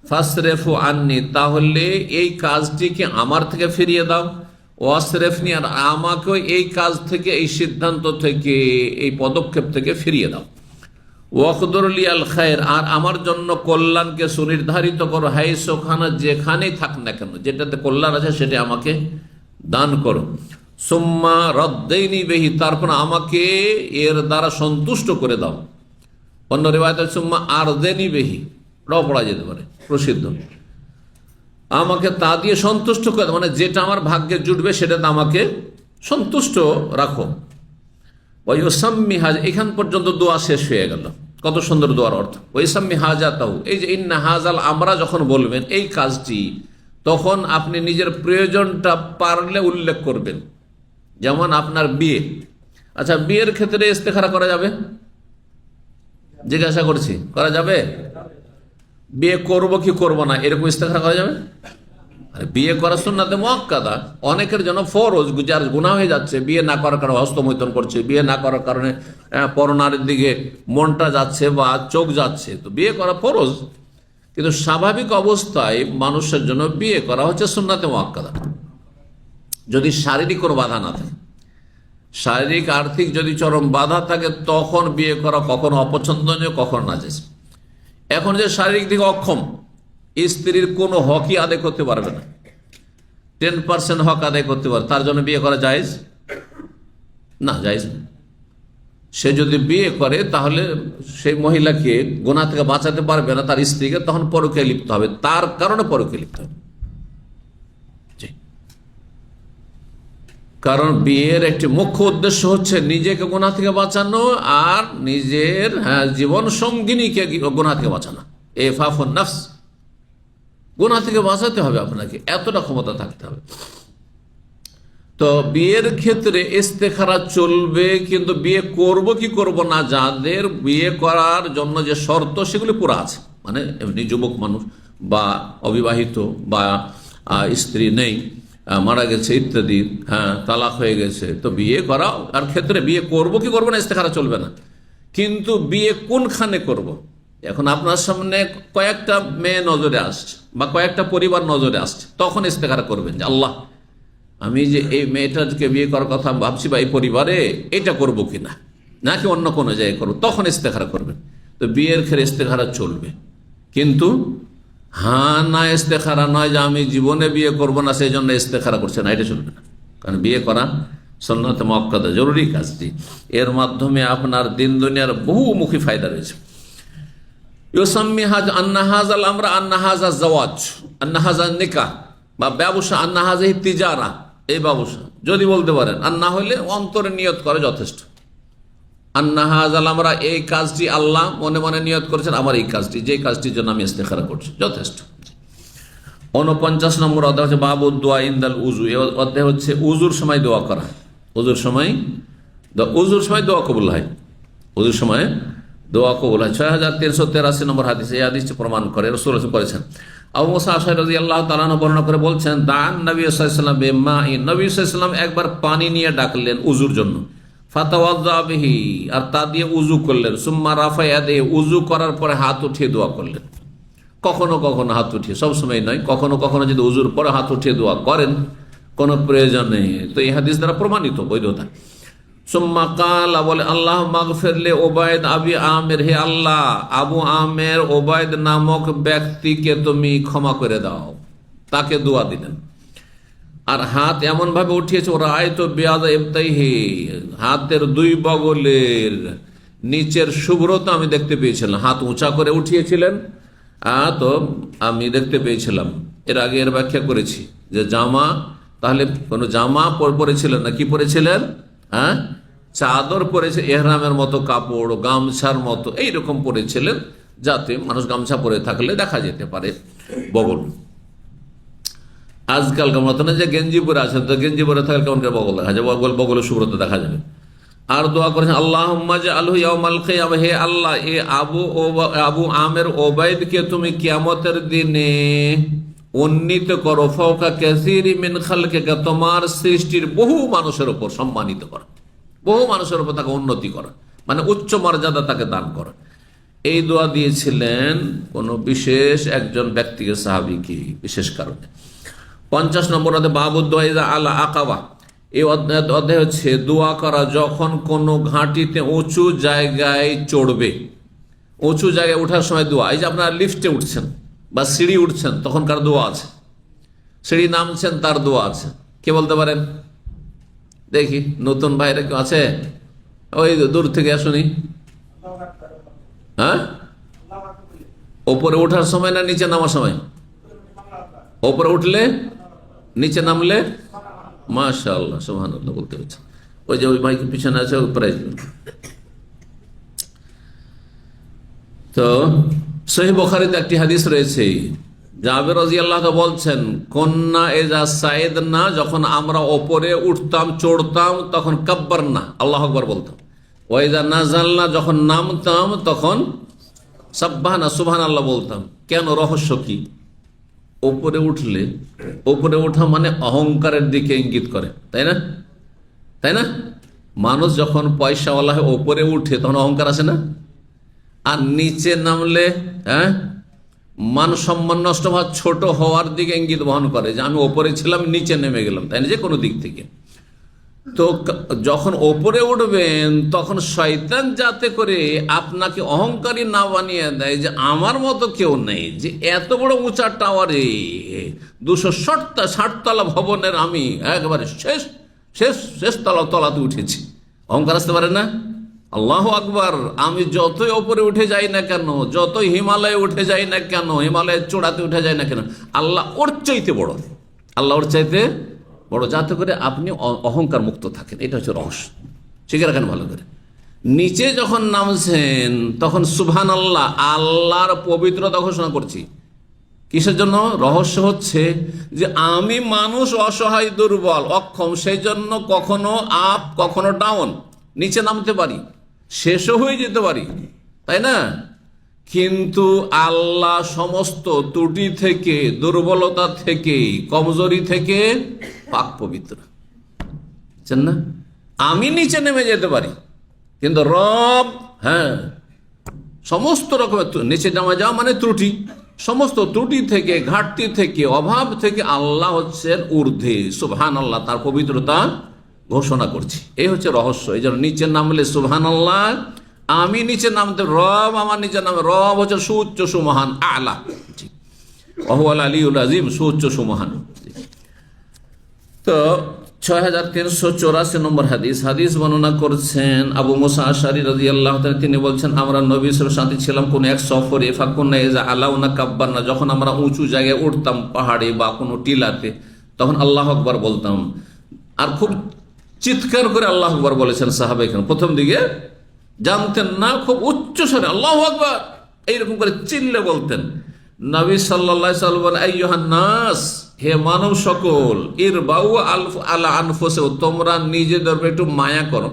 ফাসরিফু আন্নি, তাহলে এই কাজটিকে আমার থেকে ফিরিয়ে দাও, ওয়াসরিফনি, আর আমাকেও এই কাজ থেকে, এই সিদ্ধান্ত থেকে, এই পদক্ষেপ থেকে ফিরিয়ে দাও। ওয়াকদুর লি আল খায়র, আর আমার জন্য কল্যাণকে সুনির্ধারিত করো, হাইসুখানা, যেখানেই থাক না কেন, যেটাতে কল্যাণ আছে সেটা আমাকে দান করো। সুম্মা রদ্দাইনি বিহি, তারপর আমাকে এর দ্বারা সন্তুষ্ট করে দাও। অন্য রিওয়ায়াতে সুম্মা আরদানি বিহি, এটাও পড়া যেতে পারে, প্রসিদ্ধ, আমাকে তা দিয়ে সন্তুষ্ট করে দাও, মানে যেটা আমার ভাগ্যে জুটবে সেটাতে আমাকে সন্তুষ্ট রাখো। ওয়াইসাম্মি হাজ, এখান পর্যন্ত দোয়া শেষ হয়ে গেল। কত সুন্দর দোয়ার অর্থ, ওয়াইসাম্মি হাজাতাহু, এই যে ইন্না হাজাল আমরা যখন বলবেন এই কাজটি, তখন আপনি নিজের প্রয়োজনটা পারলে উল্লেখ করবেন। যেমন আপনার বিয়ে, আচ্ছা বিয়ের ক্ষেত্রে ইস্তেখারা করা যাবে? জিজ্ঞাসা করছি, করা যাবে? বিয়ে করব কি করব না এরকম ইস্তেখারা করা যাবে? বিয়ে করা সুন্নাতে মুআক্কাদা, অনেকের জন্য ফরজ, যার গুনাহ হয়ে যাচ্ছে, বিয়ে না করার কারণে হস্তমৈথুন করছে, বিয়ে না করার কারণে পরনারীর দিকে মনটা যাচ্ছে বা চোখ যাচ্ছে, তো বিয়ে করা ফরজ। কিন্তু স্বাভাবিক অবস্থায় মানুষের জন্য বিয়ে করা হচ্ছে সুন্নাতে মুআক্কাদা, যদি শারীরিক কোনো বাধা না থাকে। শারীরিক আর্থিক যদি চরম বাধা থাকে তখন বিয়ে করা কখনো অপছন্দনীয়, কখনো নাজায়েজ। এখন যে শারীরিক দিকে অক্ষম, স্ত্রীর কোনো হকই আদায় করতে পারবে না, 10% হক আদায় করতে পারে, তার জন্য বিয়ে করা জায়েজ না? জায়েজ না। সে যদি বিয়ে করে তাহলে সেই মহিলাকে গুনাহ থেকে বাঁচাতে পারবে না, তার স্ত্রীকে, তখন পরকীয়ায় লিপ্ত হবে, তার কারণে পরকীয়ায় লিপ্ত হবে। কারণ বিয়ের একটি মুখ্য উদ্দেশ্য হচ্ছে নিজেকে গুনাহ থেকে বাঁচানো আর নিজের জীবন সঙ্গিনীকে গুনাহ থেকে বাঁচানো। ইফাফুন নাফস, গুনাহ থেকে বাঁচাতে হবে আপনাকে, এতটা ক্ষমতা থাকতে হবে। তো বিয়ের ক্ষেত্রে ইস্তেখারা চলবে, কিন্তু বিয়ে করব কি করব না, যাদের বিয়ে করার জন্য যে শর্ত সেগুলি পুরো আছে, মানে এমনি যুবক মানুষ বা অবিবাহিত বা স্ত্রী নেই, মারা গেছে ইত্যাদি, তালাক হয়ে গেছে, তো বিয়ে করা আর ক্ষেত্রে বিয়ে করব কি করব না ইস্তেখারা চলবে না। কিন্তু বিয়ে কোনখানে করব, এখন আপনার সামনে কয়েকটা মেয়ে নজরে আসছে বা কয়েকটা পরিবার নজরে আসছে, তখন ইস্তেখারা করবেন যে আল্লাহ, আমি যে এই মেয়েটাকে বিয়ে করার কথা ভাবছি বা এই পরিবারে, এটা করব কিনা, নাকি অন্য কোনো জায়গায় করবো, তখন ইস্তেখারা করবেন। তো বিয়ের ক্ষেত্রে ইস্তেখারা চলবে, কিন্তু না ইস্তেখারা নয় যে আমি জীবনে বিয়ে করব না সেই জন্য ইস্তেখারা করছে না, এটা চলবে না। কারণ বিয়ে করা সুন্নাতে মুআক্কাদা, জরুরি কাজটি, এর মাধ্যমে আপনার দিন দুনিয়ার বহুমুখী ফায়দা রয়েছে। ইউসাম্মি হাজ আন্নাহাজাল আমরা আন্নাহাজা জাওয়াজ, আন্নাহাজা নিকাহ বা ব্যবসা, আন্নাহাজা তিজারা, এই ব্যবসা যদি বলতে পারেন, আর না হলে অন্তরে নিয়ত করে যথেষ্ট। আন্নাহাজাল আমরা এই কাজটি, আল্লাহ মনে মনে নিয়ত করেছেন আমার এই কাজটি, যে কাজটির জন্য আমি ইস্তেখারা করছি, যথেষ্ট। 49 নম্বর অধ্যায় হচ্ছে বাবু দোয়া ইনদাল উজু। এই অধ্যায় হচ্ছে উজুর সময় দোয়া করা। উজুর সময় দোয়া কবুল হয়, উজুর সময় দোয়া কবুল হয়। 6383 নম্বর হাদিস, এই হাদিসটি প্রমাণ করে, রাসূল করেছেন। আবু মুসা আশআরী রাদিয়াল্লাহু তাআলা আনহু বর্ণনা করে বলছেন, দান নবী সাল্লাল্লাহু আলাইহি ওয়াসাল্লাম বিমাইন, নবী সাল্লাল্লাহু আলাইহি ওয়াসাল্লাম একবার পানি নিয়ে ডাকলেন উজুর জন্য, ফাতাওয়াজ্জা বিহি, আর তা দিয়ে উজু করলেন, সুম্মা রাফা ইয়াদাইহি, উজু করার পরে হাত উঠিয়ে দোয়া করলেন। কখনো কখনো হাত উঠিয়ে, সবসময় নয়, কখনো কখনো যদি উজুর পরে হাত উঠিয়ে দোয়া করেন কোনো প্রয়োজনে, তো এই হাদিস দ্বারা প্রমাণিত বৈধতা। সুম্মা কালা, বলে আল্লাহ মাগফির লি উবাইদ আবি আমির, হে আল্লাহ আবু আমের ওবায়দ নামক ব্যক্তিকে তুমি ক্ষমা করে দাও, তাকে দোয়া দিলেন। আর হাত এমন ভাবে উঠিয়েছে, ওরা আয়তো বিয়াদা ইবতাইহি, হাতের দুই বগলের নিচের শুভ্রতা আমি দেখতে পেয়েছিলাম, হাত উঁচা করে উঠিয়েছিলেন, তো আমি দেখতে পেয়েছিলাম। এর আগে এর ব্যাখ্যা করেছি যে জামা, তাহলে কোনো জামা পরেছিলেন না, কি পরেছিলেন? চাদর পরেছে, এহরামের মতো কাপড়, গামছার মতো এইরকম পরেছিলেন, যাতে মানুষ গামছা পরে থাকলে দেখা যেতে পারে বগল। আজকালকার মতো না যে গেঞ্জি পরে আছেন, তো গেঞ্জি পরে থাকলে কেমন করে বগল দেখা যাবে, বগলের শুভ্রতা দেখা যাবে। আর দোয়া করেছেন আল্লাহুম্মা জাআলহু ইয়াওমাল কিয়ামা, হে আল্লাহ এ আবু আমের ওবায়দকে তুমি কিয়ামতের দিনে উন্নীত করো, ফাওকা কাসীরি মিন খালকিকা, তোমার সৃষ্টির বহু মানুষের উপর সম্মানিত করো, বহু মানুষের উপর তাকে উন্নতি করা, মানে উচ্চ মর্যাদা তাকে দান করা। এই দোয়া দিয়েছিলেন কোন বিশেষ একজন ব্যক্তিকে, সাহাবীকে, বিশেষ কারণে। 50 নম্বর অধ্যায় বাবু দোয়া ইযা আলা আকাবা, এই অধ্যায় হচ্ছে দোয়া করা যখন কোনো ঘাঁটিতে উঁচু জায়গায় চড়বে, উঁচু জায়গায় ওঠার সময় দোয়া। এই যে আপনারা লিফটে উঠছেন বা সিঁড়ি উঠছেন, তখনকার দোয়া আছে, সিঁড়ি নামছেন তার দোয়া আছে। কে বলতে পারেন? দেখি নতুন ভাইরা কেউ আছে? ওই দূর থেকে আসুনি। ওপরে ওঠার সময় না নিচে নামার সময়? ওপরে উঠলে, নিচে নামলে মাশাআল্লাহ সুবহানাল্লাহ বলতে হচ্ছে। ওই যে ওই ভাইকে পিছনে আছে, ওই প্রাইজ। তো সহিহ বুখারীতে একটি হাদিস রয়েছে, জাবের রাদিয়াল্লাহু তাআলা বলছেন, কন্যা এজা সাইদনা, যখন আমরা ওপরে উঠতাম চড়তাম তখন কাব্বারনা, আল্লাহু আকবার বলতাম। ওয়াইজা নাজালনা, যখন নামতাম তখন সাব্বাহনা, সুবহানাল্লাহ বলতাম। কেন? রহস্য কি? ওপরে উঠলে, ওপরে ওঠা মানে অহংকারের দিকে ইঙ্গিত করে, তাই না? তাই না? মানুষ যখন পয়সাওয়ালা হয়ে ওপরে উঠে তখন অহংকার আসে না? আর নিচে নামলে মান সম্মান নষ্ট হওয়া, ছোট হওয়ার দিকে ইঙ্গিত বহন করে, যে আমি ওপরে ছিলাম নিচে নেমে গেলাম, তাই না? যে কোনো দিক থেকে। তো যখন ওপরে উঠবেন তখন শয়তান যাতে করে আপনাকে অহংকারী না বানিয়ে দেয়, যে আমার মতো কেউ নেই, যে এত বড় উঁচা টাওয়ারে 260 তলা ভবনের আমি একবারে শেষ শেষ শেষ তলাতে উঠেছি, অহংকার আসতে পারে না? আল্লাহু আকবার। আমি যতই ওপরে উঠে যাই না কেন, যতই হিমালয়ে উঠে যাই না কেন, হিমালয়ের চূড়াতে উঠে যাই না কেন, আল্লাহ ওর চাইতে বড়, আল্লাহ ওর চাইতে বড়, যাতে করে আপনি অহংকার মুক্ত থাকেন। এটা হচ্ছে রহস্য, শিখে রাখেন ভালো করে। নিচে যখন নামছেন তখন সুবহানাল্লাহ, আল্লাহর পবিত্রতা ঘোষণা করছি। কিসের জন্য? রহস্য হচ্ছে যে আমি মানুষ, অসহায়, দুর্বল, অক্ষম, সেই জন্য কখনো আপ কখনো ডাউন, নিচে নামতে পারি, শেষও হয়ে যেতে পারি, তাই না? কিন্তু আল্লাহ সমস্ত ত্রুটি থেকে, দুর্বলতা থেকে, কমজোরি থেকে পাক পবিত্র, বুঝছেন না? আমি নিচে নেমে যেতে পারি, কিন্তু রব সমস্ত রকমের নিচে নামা যাওয়া মানে ত্রুটি, সমস্ত ত্রুটি থেকে, ঘাটতি থেকে, অভাব থেকে আল্লাহ হচ্ছেন ঊর্ধ্বে, সুবহানাল্লাহ, তার পবিত্রতা ঘোষণা করছি। এই হচ্ছে রহস্য। এই জন্য নিচে নামলে সুবহানাল্লাহ, আমি নিচে নামতে, রব আমার নিচে নামে, রব হচ্ছে সুউচ্চ সুমহান, আলা, ওহুয়াল আলিউল আযীম, সুউচ্চ সুমহান। তো 6384 নম্বর হাদিস বর্ণনা করছেন আবু মুসা আশআরী রাদিয়াল্লাহু তাআলা। তিনি বলছেন, আমরা নবী সাল্লাল্লাহু আলাইহি ওয়াসাল্লামের সাথে ছিলাম কোন এক সফরে, ফাকুন্না ইযা আলাউনা কাব্বারনা, যখন আমরা উঁচু জায়গায় উঠতাম, পাহাড়ে বা কোনো টিলাতে, তখন আল্লাহু আকবার বলতাম। আর খুব চিৎকার করে আল্লাহু আকবার বলেছেন সাহাবায়ে। প্রথম দিকে জানতেন না, খুব উচ্চ স্বরে আল্লাহু আকবার এইরকম করে চিল্লে বলতেন। নবী সাল্লাল্লাহু আলাইহি ওয়াসাল্লাম বলেন, আইয়ুহান নাস, হে মানব সকল, ইরবাউ আলা আনফুসিকুম, তোমরা নিজেদের উপর একটু মায়া করো,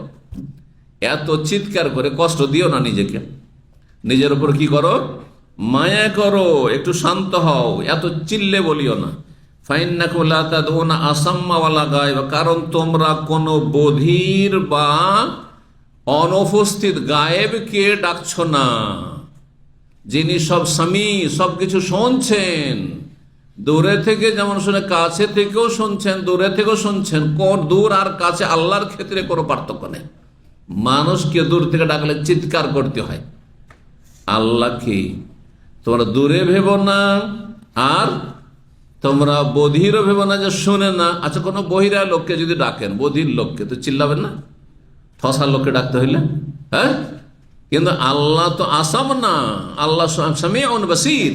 এত চিৎকার করে কষ্ট দিও না নিজেকে, নিজের উপর কি করো? মায়া করো, একটু শান্ত হও, এত চিল্লে বলিও না। ফাইন্নাকুম লা তাদউনা আসাম্মা ওয়ালা গায়ব, কারণ তোমরা কোনো বধির বা অনুপস্থিত গায়েবকে ডাকছো না, যিনি সব সামি, সবকিছু শুনছেন, দূরে থেকে যেমন শুনে, কাছে থেকেও শুনছেন, দূরে থেকেও শুনছেন। দূর আর কাছে আল্লাহর ক্ষেত্রে কোনো পার্থক্য নেই। মানুষকে দূর থেকে ডাকলে চিৎকার করতে হয়, আল্লাহকে তোমরা দূরে ভেবো না, আর তোমরা বধিরও ভেবো না যে শুনে না। আচ্ছা, কোনো বহিরা লোককে যদি ডাকেন, বধির লোককে, তো চিল্লাবেন না? ঠসার লোককে ডাকতে হইলে, কিন্তু আল্লাহ তো আসাম না, আল্লাহ সামিউন বাসীর,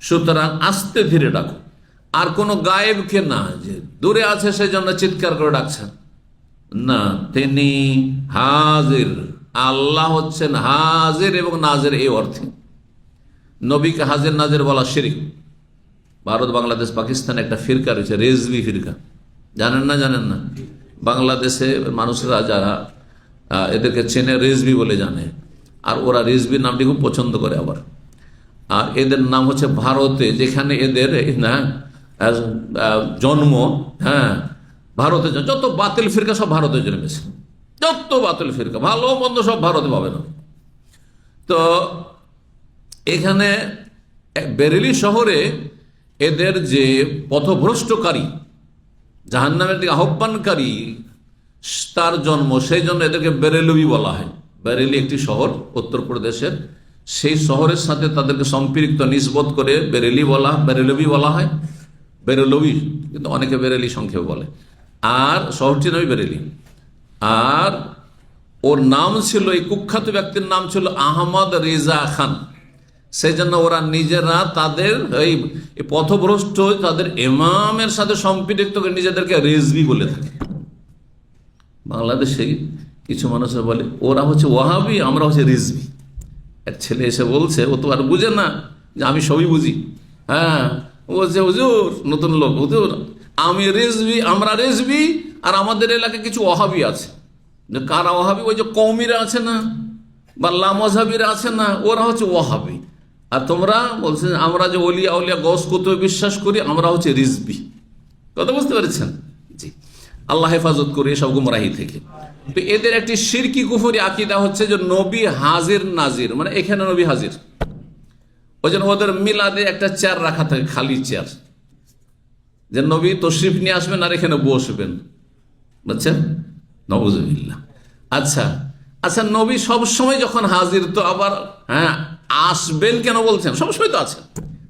সুতরাং আস্তে ধীরে ডাকো। আর কোনো গায়েবকে না, যে দূরে আছে সেই জন্য চিৎকার করে ডাকছেন না, তিনি হাজির। আল্লাহ হচ্ছেন হাজির এবং নাজির, এই অর্থে। নবীকে হাজির নাজির বলা শিরক। ভারত, বাংলাদেশ, পাকিস্তানে একটা ফিরকা রয়েছে, রেজভি ফিরকা, জানেন না? জানেন না? বাংলাদেশে মানুষরা যারা এদেরকে চেনে, রেজভি বলে জানে, আর ওরা রেজভি নামটি খুব পছন্দ করে। আবার আর এদের নাম হচ্ছে ভারতে, যেখানে এদের জন্ম, ভারতে, যত বাতিল ফিরকা সব ভারতে জন্মেছে, যত বাতিল ফিরকা, ভালো মন্দ সব ভারতে পাবে না। তো এখানে বেরেলি শহরে এদের যে পথভ্রষ্টকারী, জাহান্নামের দিকে আহ্বানকারী, তার জন্ম, সেই জন্য এদেরকে বেরেলভি বলা হয়। বেরেলি একটি শহর উত্তরপ্রদেশের, সেই শহরের সাথে তাদেরকে সম্পৃক্ত নিসবত করে বেরেলভি বলা হয়। বেরেলভি, কিন্তু অনেকে বেরেলি সংক্ষেপে বলে। আর শহরটির নামই বেরেলি। আর ওর নাম ছিল, এই কুখ্যাত ব্যক্তির নাম ছিল আহমদ রেজা খান। সেই জন্য ওরা নিজেরা তাদের এই পথভ্রষ্ট, তাদের ইমামের সাথে সম্পৃক্ত করে নিজেদেরকে রেজভি বলে থাকে। বাংলাদেশে কিছু মানুষের বলে ওরা হচ্ছে ওয়াহাবি, আমরা হচ্ছে রিজভি। এক ছেলে এসে বলছে, ও তো আর বুঝে না যে আমি সবই বুঝি, হ্যাঁ, বলছে হুজুর, নতুন লোক, হুজুর আমি রেজবি, আমরা রেজবি, আর আমাদের এলাকায় কিছু ওহাবি আছে। কারা ওহাবি? ওই যে কওমিরা আছে না, বা লামজাবিরা আছে না, ওরা হচ্ছে ওহাবি। আর তোমরা বলছেন আমরা যে অলিয়া উলিয়া গস কুতুবে বিশ্বাস করি, আমরা হচ্ছে রিজবি। কথা বুঝতে পেরেছেন? জি, আল্লাহ হেফাজত করি এসব গুমরাহি থেকে। তো এদের একটি শিরকি কুফরি আকীদা হচ্ছে যে নবী হাজির নাজির, মানে এখানে নবী হাজির। ওই জন্য ওদের মিলাদে একটা চেয়ার রাখা থাকে, খালি চেয়ার, যে নবী তশরিফ নিয়ে আসবেন আর এখানে বসবেন, বুঝছেন? নউজুবিল্লাহ। আচ্ছা আচ্ছা, নবী সবসময় যখন হাজির, তো আবার হ্যাঁ আসবেন কেন বলছেন? সবসময় তো আছেন।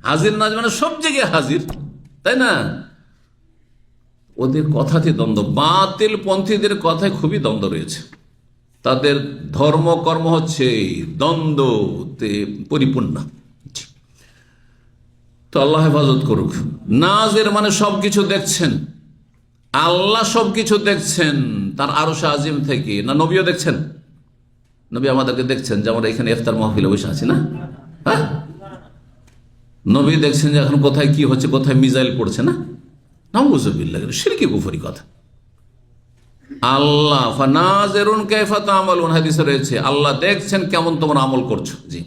হাজির নাজির মানে সব জায়গায় হাজির, তাই না? ওদের কথাতে দ্বন্দ্ব, বাতিল পন্থীদের কথায় খুবই দ্বন্দ্ব রয়েছে। তাদের ধর্মকর্ম হচ্ছে দ্বন্দ্বতে পরিপূর্ণ। তো আল্লাহ হেফাজত করুক। নাজির মানে সবকিছু দেখছেন, আল্লাহ সবকিছু দেখছেন তার আরশে আজিম থেকে। না নবীও দেখছেন? নবী আমাদেরকে দেখছেন, যে আমরা এখানে ইফতার মাহফিলে বসে আছি না, হ্যাঁ, নবী দেখছেন যে এখন কোথায় কি হচ্ছে, কোথায় মিসাইল পড়ছে না। নাউযুবিল্লাহ, শিরকি কুফরি কথা। আল্লাহ ফানাজিরুন কাইফা তা'মালুন, হাদিসে রয়েছে আল্লাহ দেখছেন কেমন তোমরা আমল করছো। জি,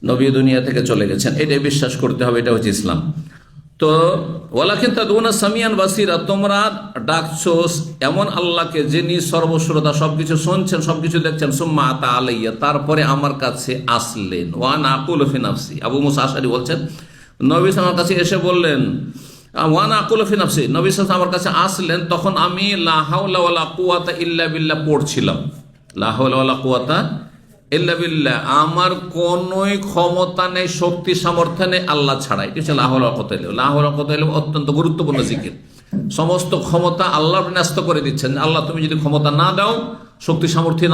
নবী দুনিয়া থেকে চলে গেছেন, এটাই বিশ্বাস করতে হবে, এটা হচ্ছে ইসলাম। তো ওয়ালাকিন তাদউনা সামিয়ান বাসীরা, তোমরা ডাকছো এমন আল্লাহকে যিনি সর্বশ্রোতা, সবকিছু শুনছেন, সবকিছু দেখছেন। সুম্মা আতা আলাইয়া, তারপরে আমার কাছে আসলেন। ওয়া আনা আকুলু ফি নাফসি, আবু মুসা আশআরী বলছেন নবী আমার কাছে এসে বললেন, ওয়া আনা আকুলু ফি নাফসি, নবী আমার কাছে আসলেন, তখন আমি লা হাওলা ওয়ালা কুওয়াতা ইল্লা বিল্লাহ পড়ছিলাম। লা হাওলা ওয়ালা কুওয়াতা ইল্লা বিল্লাহ, আমার কোনই ক্ষমতা নেই, শক্তি সামর্থ্য নেই আল্লাহ ছাড়া। এটি হচ্ছে লা হাওলা ওয়ালা কুওয়াতা ইল্লা বিল্লাহ। লা হাওলা ওয়ালা কুওয়াতা ইল্লা বিল্লাহ অত্যন্ত গুরুত্বপূর্ণ জিকির। সমস্ত ক্ষমতা আল্লাহর ন্যস্ত করে দিচ্ছেন। আল্লাহ তুমি যদি ক্ষমতা না দাও, শক্তি সামর্থ্য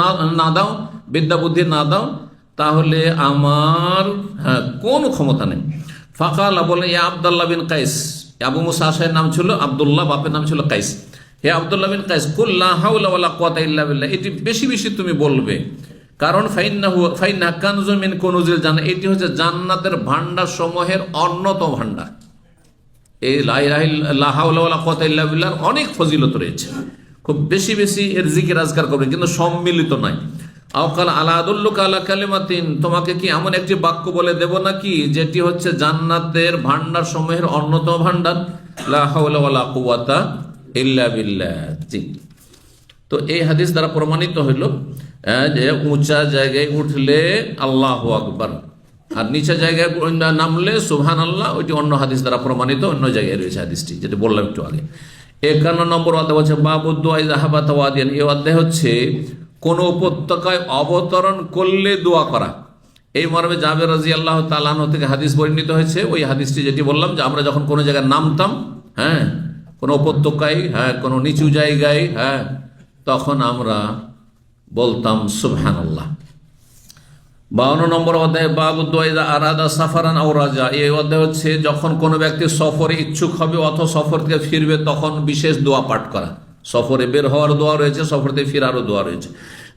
না দাও, বিদ্যা বুদ্ধি না দাও, তাহলে আমার কোনো ক্ষমতা নেই। ফাকালা, বলে ইয়া আব্দুল্লাহ বিন কাইস, আবু মুসা আশআরীর নাম ছিল আব্দুল্লাহ, বাপের নাম ছিল কাইস। হে আব্দুল্লাহ বিন কাইস, কুল লা হাওলা ওয়ালা কুওয়াতা ইল্লা বিল্লাহ, এটি বেশি বেশি তুমি বলবে, কারণ ফাইন্না কানজুম মিন কুনুজিল জান্নাহ, এটি হচ্ছে জান্নাতের ভান্ডার সমূহের অন্যতম ভান্ডার। এই লা হাওলা ওয়ালা কুওয়াতা ইল্লা বিল্লাহর অনেক ফজিলত রয়েছে, খুব বেশি বেশি এর জিকির আজকার করবে, কিন্তু সম্মিলিত নয়। আওকাল আলা আদুল্লুকা আলা কালিমাতিন, তোমাকে কি এমন একটি বাক্য বলে দেব নাকি যেটি হচ্ছে জান্নাতের ভান্ডার সমূহের অন্যতম ভান্ডার। লা হাওলা ওয়ালা কুওয়াতা ইল্লা বিল্লাহ। জি, তো এই হাদিস দ্বারা প্রমাণিত হইল যে উঁচা জায়গায় উঠলে আল্লাহু আকবার, আর নিচে জায়গায় নামলে সুবহানাল্লাহ। ওইটি অন্য হাদিস দ্বারা প্রমাণিত, অন্য জায়গায় রয়েছে হাদিসটি, যেটা বললাম একটু আগে। 51 নম্বর অধ্যায় হচ্ছে বাবু দুআ ইযা হাবাতা ওয়াদিয়ান। এই অধ্যায় হচ্ছে কোন উপত্যকায় অবতরণ করলে দোয়া করা। এই মর্মে জাবের রাদিয়াল্লাহু তাআলা আনহু থেকে হাদিস বর্ণিত হয়েছে। ওই হাদিসটি যেটি বললাম, যে আমরা যখন কোনো জায়গায় নামতাম, হ্যাঁ, কোনো উপত্যকায়, হ্যাঁ, কোনো নিচু জায়গায়, হ্যাঁ, তখন আমরা বলতাম সুবহানাল্লাহ। 52 নম্বর অধ্যায় বাবু দুআ ইযা আরাদা সাফারান আও রাজা। এই অধ্যায় হচ্ছে যখন কোনো ব্যক্তি সফরে ইচ্ছুক হবে অথবা সফর থেকে ফিরবে, তখন বিশেষ দোয়া পাঠ করা। সফরে বের হওয়ার দোয়া রয়েছে, সফর থেকে ফিরারও দোয়া রয়েছে।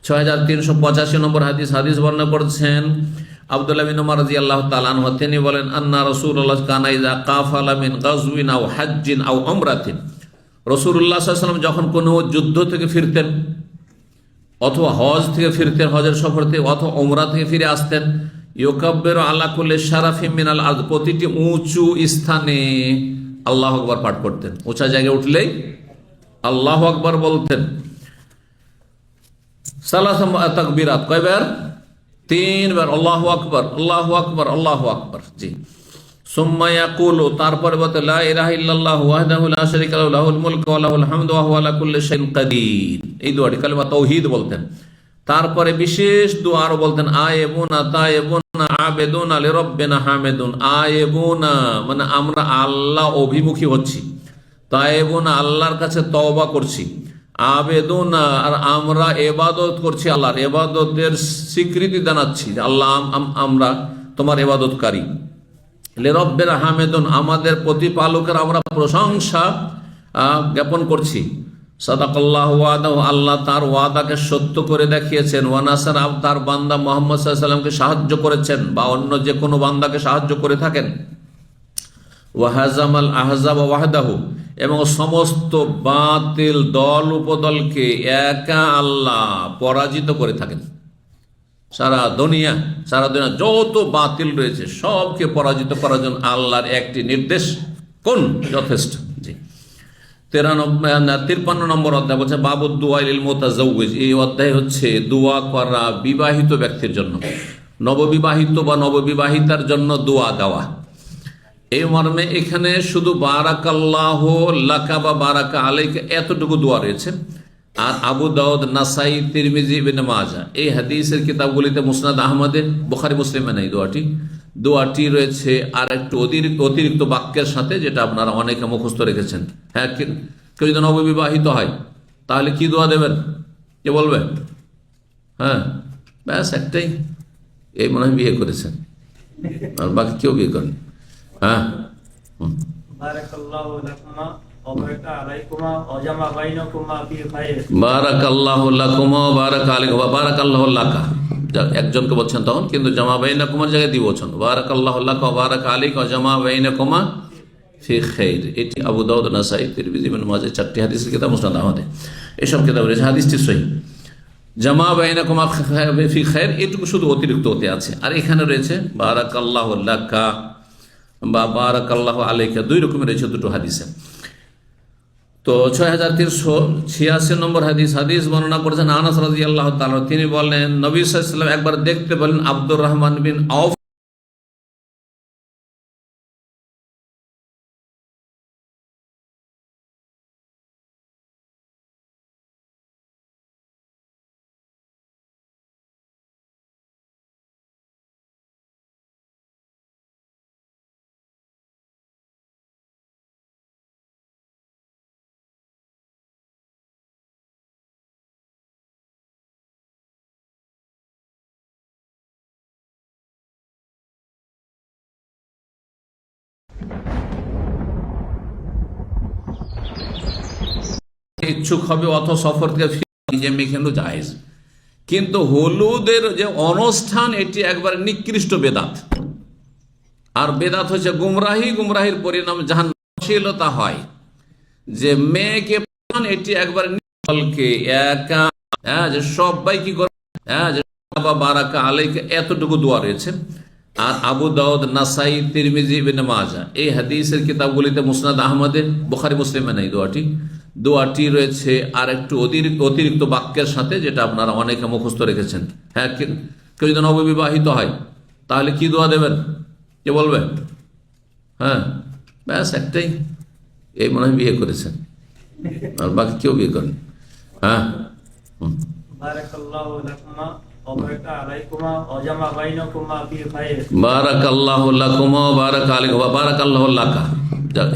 6385 নম্বর হাদিস বর্ণনা করেছেন আব্দুল্লাহ বিন উমর রাদিয়াল্লাহু তাআলা আনহু। তিনি বলেন, আন্না রাসূলুল্লাহ কানা ইযা কাফালা মিন গাজওয়িন আও হাজ্জিন আও উমরাতিন, রাসূলুল্লাহ সাল্লাল্লাহু আলাইহি ওয়াসাল্লাম যখন কোনো যুদ্ধ থেকে ফিরতেন, অথবা হজ থেকে ফিরতেন, হজের সফর থেকে, অথবা উমরা থেকে ফিরে আসতেন, ইউকাব্বিরু আলা কুল্লি শারাফিন মিনাল আরদ, প্রতিটি উঁচু স্থানে আল্লাহু আকবার পাঠ করতেন। উঁচা জায়গায় উঠলেই আল্লাহু আকবার বলতেন। সালাসা তাকবীরাত, কয়বার? 3 বার। আল্লাহু আকবার, আল্লাহু আকবার, আল্লাহু আকবার। জি, সুম্মা ইয়াকুলু, তারপরে বলতে লা ইলাহা ইল্লাল্লাহু ওয়াহদাহু লা শারীকা লাহু লাহুল মুলকু ওয়া লাহুল হামদু ওয়া হুয়া আলা কুল্লি শাইইন কাদির। এই দোয়াটি কালিমা তাওহীদ বলতেন। তারপরে বিশেষ দোয়া আরো বলতেন, আয়েবুনা তায়েবুনা আবেদুনা লিরাব্বিনা হামিদুন। আয়েবুনা মানে আমরা আল্লাহ অভিমুখী হচ্ছি, তায়েবুনা আল্লাহর কাছে তওবা করছি, আবেদুনা আর আমরা ইবাদত করছি, আল্লাহর ইবাদতের স্বীকৃতি জানাচ্ছি, আল্লাহ আমরা তোমার ইবাদতকারী। লিরাব্বিনা হামিদুন আমাদের প্রতিপালকের আমরা প্রশংসা জ্ঞাপন করছি। সাদাকাল্লাহু ওয়াদাহু, আল্লাহ তার ওয়াদাকে সত্য করে দেখিয়েছেন। ওয়া নাসারা, তার বান্দা মুহাম্মদ সাল্লাল্লাহু আলাইহি ওয়াসাল্লামকে সাহায্য করেছেন বা অন্য যে কোনো বান্দাকে সাহায্য করে থাকেন। ওয়া হাজামাল আহজাব ওয়াহদাহু, এবং সমস্ত বাতিল দল উপদলকে একা আল্লাহ পরাজিত করে থাকেন। সারা দুনিয়া যত বাতিল রয়েছে সবকে পরাজিত করার জন্য আল্লাহর একটি নির্দেশ কোন যথেষ্ট। জি, 53 নম্বর অধ্যায় বলছে বাবুদ দুআ লিল মুতাজাওবিজ। এই অধ্যায় হচ্ছে দোয়া করা বিবাহিত ব্যক্তির জন্য, নববিবাহিত বা নববিবাহিতার জন্য দোয়া দেওয়া। এই মর্মে এখানে শুধু বারাকাল্লাহু লাকা বা বারাকা আলাইকা এতটুকু দোয়া রয়েছে। আর আবু দাউদ, নাসাই, তিরমিজি, ইবনে মাজাহ এই হাদিসের কিতাবগুলিতে, মুসনাদ আহমদে, বুখারী মুসলিমে নেই দোয়াটি রয়েছে আর একটু অতিরিক্ত বাক্যের সাথে, যেটা আপনারা অনেকে মুখস্থ রেখেছেন। হ্যাঁ, কেউ যদি নববিবাহিত হয় তাহলে কি দোয়া দেবেন, কে বলবে? হ্যাঁ, ব্যাস একটাই, এই মনে হয় বিয়ে করেছেন, আর বাকি কেউ বিয়ে করেন। হ্যাঁ, বারাকাল্লাহু লাকুমা ওয়া বারাকা আলাইকুমা ওয়া জামা বাইনাকুমা ফি খায়র। বারাকাল্লাহু লাকুমা ওয়া বারাকা আলাইকুমা, বারাকাল্লাহু লাকা একজনকে বলছেন তখন, কিন্তু জামা বাইনাকুমার জায়গায় দ্বিবচন। বারাকাল্লাহু লাকা ওয়া বারাকা আলাইকা ওয়া জামা বাইনাকুমা ফি খায়র। এটি আবু দাউদ, নাসাই, তিরমিজি, ইবনে মাজাহ চারটি হাদিসের কিতাব, মুসনাদ আহমদে এসব কিতাব রয়েছে। হাদিসটি সহিহ। জামা বাইনাকুমা ফি খায়র এটুকু শুধু অতিরিক্ত হতে আছে। আর এখানে রয়েছে বারাকাল্লাহু লাকা বা বারাকাল্লাহু আলাইকা, দুই রকমের রয়েছে দুটো হাদিসে। তো 6386 নম্বর হাদিস বর্ণনা করেছেন আনাস রাদিয়াল্লাহু তাআলা। তিনি বলেন, নবী সাল্লাল্লাহু আলাইহি ওয়াসাল্লাম একবার দেখতে বলেন আব্দুর রহমান বিন আউফ ইচ্ছুক হবে অথবা সফর থেকে নিজে মেখেনো জায়েজ, কিন্তু হলুদের যে অনুষ্ঠান এটি একবার নিকৃষ্ট বেদাত। আর বেদাত হচ্ছে গুমরাহির পরিণাম জাহান্নামশীলতা হয়। যে মেয়েকে এটি একবার একা, যে সবাই কি করে, যে বারাকা আলাইকা এতটুকু দোয়া রয়েছে। আর আবু দাউদ, নাসাই, তিরমিজি, ইবনে মাজাহ এই হাদিসের কিতাবগুলিতে, মুসনাদ আহমদে, বুখারী মুসলিমে নেই দোয়াটি রয়েছে আর একটু অতিরিক্ত বাক্যের সাথে, যেটা আপনারা অনেকে মুখস্থ রেখেছেন। হ্যাঁ, কেউ যদি নববিবাহিত হয় তাহলে কি দোয়া দেবেন, কে বলবে? হ্যাঁ, ব্যাস একটাই, এই মনে হয় বিয়ে করেছেন, আর বাকি কেউ বিয়ে করেন। হ্যাঁ, বারাকাল্লাহু লাকুমা ওয়া বারাকা আলাইকুমা ওয়া জামা বাইনাকুমা ফি খায়র। বারাকাল্লাহু লাকুমা ওয়া বারাকা আলাইকুমা, বারাকাল্লাহু লাকা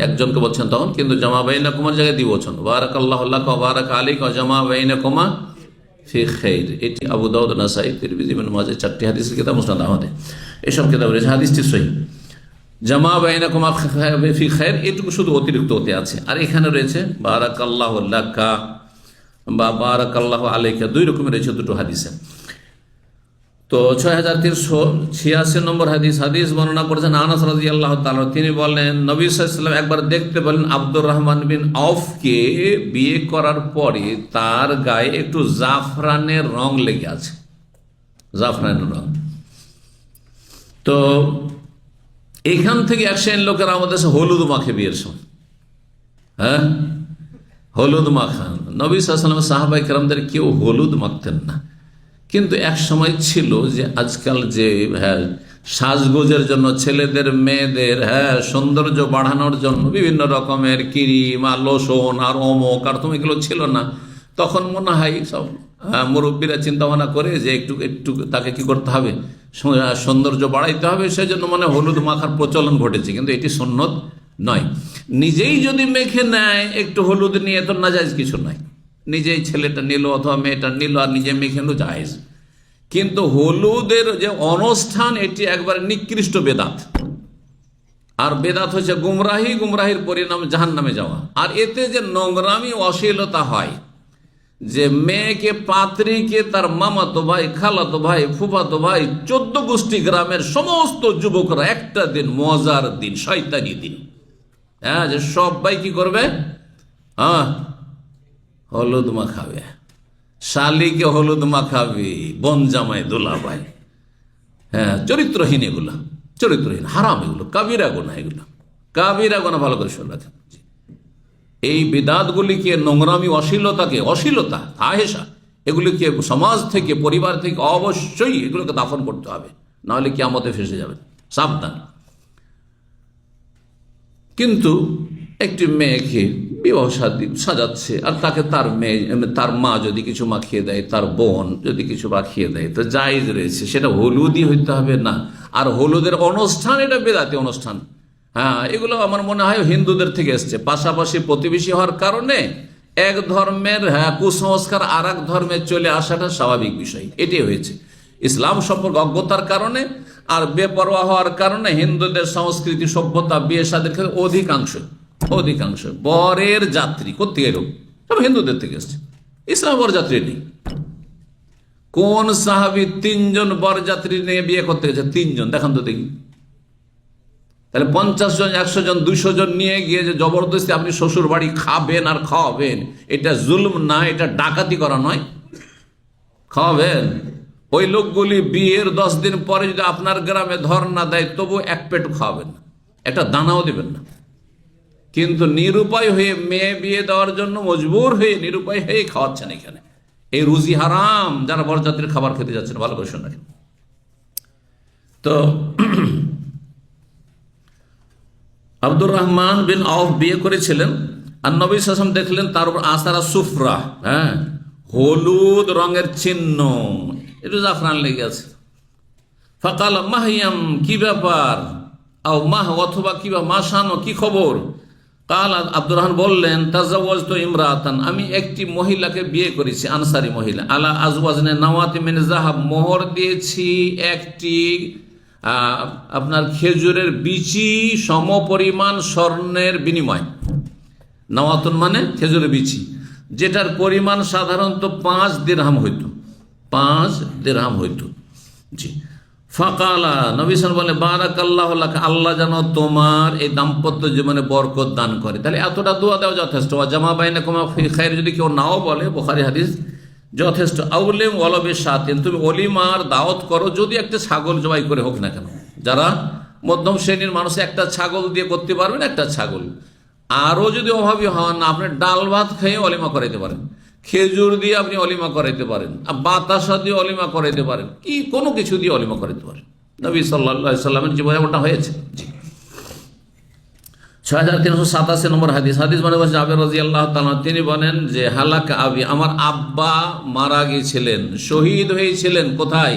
একজনকে বলছেন তখন, কিন্তু জামা বাইনাকুমার জায়গায় দ্বিবচন। বারাকাল্লাহু লাকা ওয়া বারাকা আলাইকা ওয়া জামা বাইনাকুমা ফি খায়র। এটি আবু দাউদ, নাসাই, তিরমিজি, ইবনে মাজাহ চারটি হাদিসের কিতাব, মুসনাদ আহমদে এসব কিতাব রয়েছে। হাদিসটি সহিহ। জামা বাইনাকুমা ফি খায়র এটুকু শুধু অতিরিক্ত হতে আছে। আর এখানে রয়েছে বারাকাল্লাহু লাকা বা বারাকাল্লাহু আলাইকা, দুই রকমের রয়েছে দুটো হাদিসে। তো 6386 নম্বর হাদিস বর্ণনা করেছেন আনাস রাদিয়াল্লাহু তাআলা। তিনি বলেন, নবী সাল্লাল্লাহু আলাইহি ওয়াসাল্লাম একবার দেখতে বলেন আব্দুর রহমান বিন আউফকে বিয়ে করার পরে তার গায়ে একটু জাফরানের রং লেগে আছে, জাফরানের রং। তো এখান থেকে এক শ্রেণীর লোকেরা আমাদের হলুদ মাখে বিয়ের সময়। হ্যাঁ, হলুদ মাখান। নবী সাল্লাল্লাহু আলাইহি ওয়াসাল্লাম সাহাবায়ে কেরামদের কেউ হলুদ মাখতেন না, কিন্তু এক সময় ছিল যে আজকাল যে সাজগোজের জন্য ছেলেদের মেয়েদের সৌন্দর্য বাড়ানোর জন্য বিভিন্ন রকমের ক্রিম আর লোশন আর অমক আর তুমি এগুলো ছিল না, তখন মনে হয় সব মুরব্বীরা চিন্তা ভাবনা করে যে একটু তাকে কি করতে হবে, সৌন্দর্য বাড়াইতে হবে, সেই জন্য মানে হলুদ মাখার প্রচলন ঘটেছে। কিন্তু এটি সুন্নত নয়। নিজেই যদি মেখে নেয় একটু হলুদ নিয়ে, তো নাজায়েজ কিছু নয়। নিজেই ছেলেটা নিল অথবা মেয়েটা নিল আর নিজে মেখে নিল, জায়েজ। কিন্তু হলুদের যে অনুষ্ঠান এটি একবার নিকৃষ্ট বেদাত। আর বেদাত হচ্ছে গুমরাহি, গুমরাহির পরিণাম জাহান্নামে যাওয়া। আর এতে যে নোংরামি অশ্লীলতা হয়, যে মেয়েকে পাত্রীকে তার মামাতো ভাই, খালাতো ভাই, ফুফাতো ভাই, 14 গোষ্ঠী গ্রামের সমস্ত যুবকরা একটা দিন, মজার দিন, শয়তানি দিন, হ্যাঁ, যে সবাই কি করবে, হলুদ মাখাবে, শালিকে হলুদ মাখাবে, বোন জামাই দুলাভাই, হ্যাঁ, চরিত্রহীন, এগুলো চরিত্রহীন, হারাম, এগুলো কাবিরা গুনাহ, এগুলো কাবিরা গুনাহ। ভালো করে শুনে রাখেন, এই বিদাতগুলিকে, নোংরামি, অশ্লীলতা, আহেসা, এগুলিকে সমাজ থেকে, পরিবার থেকে অবশ্যই এগুলোকে দাফন করতে হবে, নাহলে কিয়ামতে ফেসে যাবেন, সাবধান। কিন্তু একটি মেয়েকে বিবাহ সাজাচ্ছে, আর তাকে তার মেয়ে, তার মা যদি কিছু মাখিয়ে দেয়, তার বোন যদি কিছু মাখিয়ে দেয়, তো জায়েজ রয়েছে, সেটা হলুদই হইতে হবে না। আর হলুদের অনুষ্ঠান, এটা বেদাতি অনুষ্ঠান। হ্যাঁ, এগুলো আমার মনে হয় হিন্দুদের থেকে এসছে, পাশাপাশি প্রতিবেশী হওয়ার কারণে এক ধর্মের কুসংস্কার আর এক ধর্মে চলে আসাটা স্বাভাবিক বিষয়, এটাই হয়েছে। ইসলাম সম্পর্কে অজ্ঞতার কারণে আর বেপরোয়া হওয়ার কারণে হিন্দুদের সংস্কৃতি, সভ্যতা, বিয়ে শাদীর ক্ষেত্রে অধিকাংশ বরের যাত্রী কোথেকে এলো, সব হিন্দুদের থেকে এসছে। ইসলাম বরযাত্রী নেই। কোন সাহাবী 3 জন বরযাত্রী নিয়ে বিয়ে করতে গেছে? 3 জন, দেখান তো দেখি। তাহলে 50 জন, 100 জন, 200 জন নিয়ে গিয়ে যে জবরদস্তি আপনি শ্বশুর বাড়ি খাবেন আর খাওয়াবেন, এটা জুলম না, এটা ডাকাতি করা নয়? খাওয়াবেন। ওই লোকগুলি বিয়ের 10 দিন পরে যদি আপনার গ্রামে ধর্ণা দেয়, তবু এক পেট খাওয়াবেন না, একটা দানাও দেবেন না। কিন্তু নিরুপায় হয়ে, মেয়ে বিয়ে দেওয়ার জন্য মজবুর হয়ে, নিরুপায় হয়ে খাওয়াচ্ছেন। এখানে এই রুজি হারাম, যারা বরযাত্রীর খাবার খেতে যাচ্ছেন, ভালো করে শুনে রাখেন। তো আব্দুর রহমান বিন আউফ বিয়ে করেছিলেন, আর নবী সাল্লাল্লাহু আলাইহি ওয়াসাল্লাম দেখলেন তার উপর আসারা সুফরা, হ্যাঁ, হলুদ রঙের চিহ্ন, একটু জাফরান লেগে আছে। ফাকাল মাহিয়াম, কি ব্যাপার, আও মাহ, অথবা কি মাসানো, কি খবর? কাল, আব্দুর রহমান বললেন, তাজাওয়াজতু ইমরাতান, আমি একটি মহিলাকে বিয়ে করেছি, আনসারি মহিলা, আলা আজওয়াজনে নাওয়াতি মিন যাহাব, মোহর দিয়েছি একটি আপনার খেজুরের বিচি সমপরিমাণ স্বর্ণের বিনিময়। নাওয়াতুন মানে খেজুরের বিচি, যেটার পরিমাণ সাধারণত 5 দিরহাম হইতো, 5 দিরহাম হইতো। জি। ফাকালা, নবী সাল্লাল্লাহু আলাইহি ওয়াসাল্লাম বলে, বারাকাল্লাহু লাক, আল্লাহ যেন তোমার এই দাম্পত্য জীবনে বরকত দান করে। তাহলে এতটা দোয়া দেওয়া যথেষ্ট। ওয়া জামা বাইনাকুমা ফি খায়র, যদি কেউ নাও বলে, বুখারী হাদিস, যথেষ্ট। আউলিম ওয়ালাবি শাতিন, তুমি অলিমার দাওয়াত করো, যদি একটা ছাগল জবাই করে হোক না কেন। যারা মধ্যম শ্রেণীর মানুষ একটা ছাগল দিয়ে করতে পারবেন, একটা ছাগল। আরও যদি অভাবী হন, আপনি ডাল ভাত খেয়ে অলিমা করাইতে পারেন, খেজুর দিয়ে আপনি অলিমা করাইতে পারেন, বাতাসা দিয়ে অলিমা করাইতে পারেন, কি কোনো কিছু দিয়ে অলিমা করাইতে পারেন। নবী সাল্লাল্লাহু আলাইহি সাল্লামের জীবনে ওটা হয়েছে। জি। 6387 নম্বর হাদিস মানে জাবের রাদিয়াল্লাহু তাআলা, তিনি বলেন যে হালাকা আবি, আমার আব্বা মারা গিয়েছিলেন, শহীদ হয়েছিলেন। কোথায়?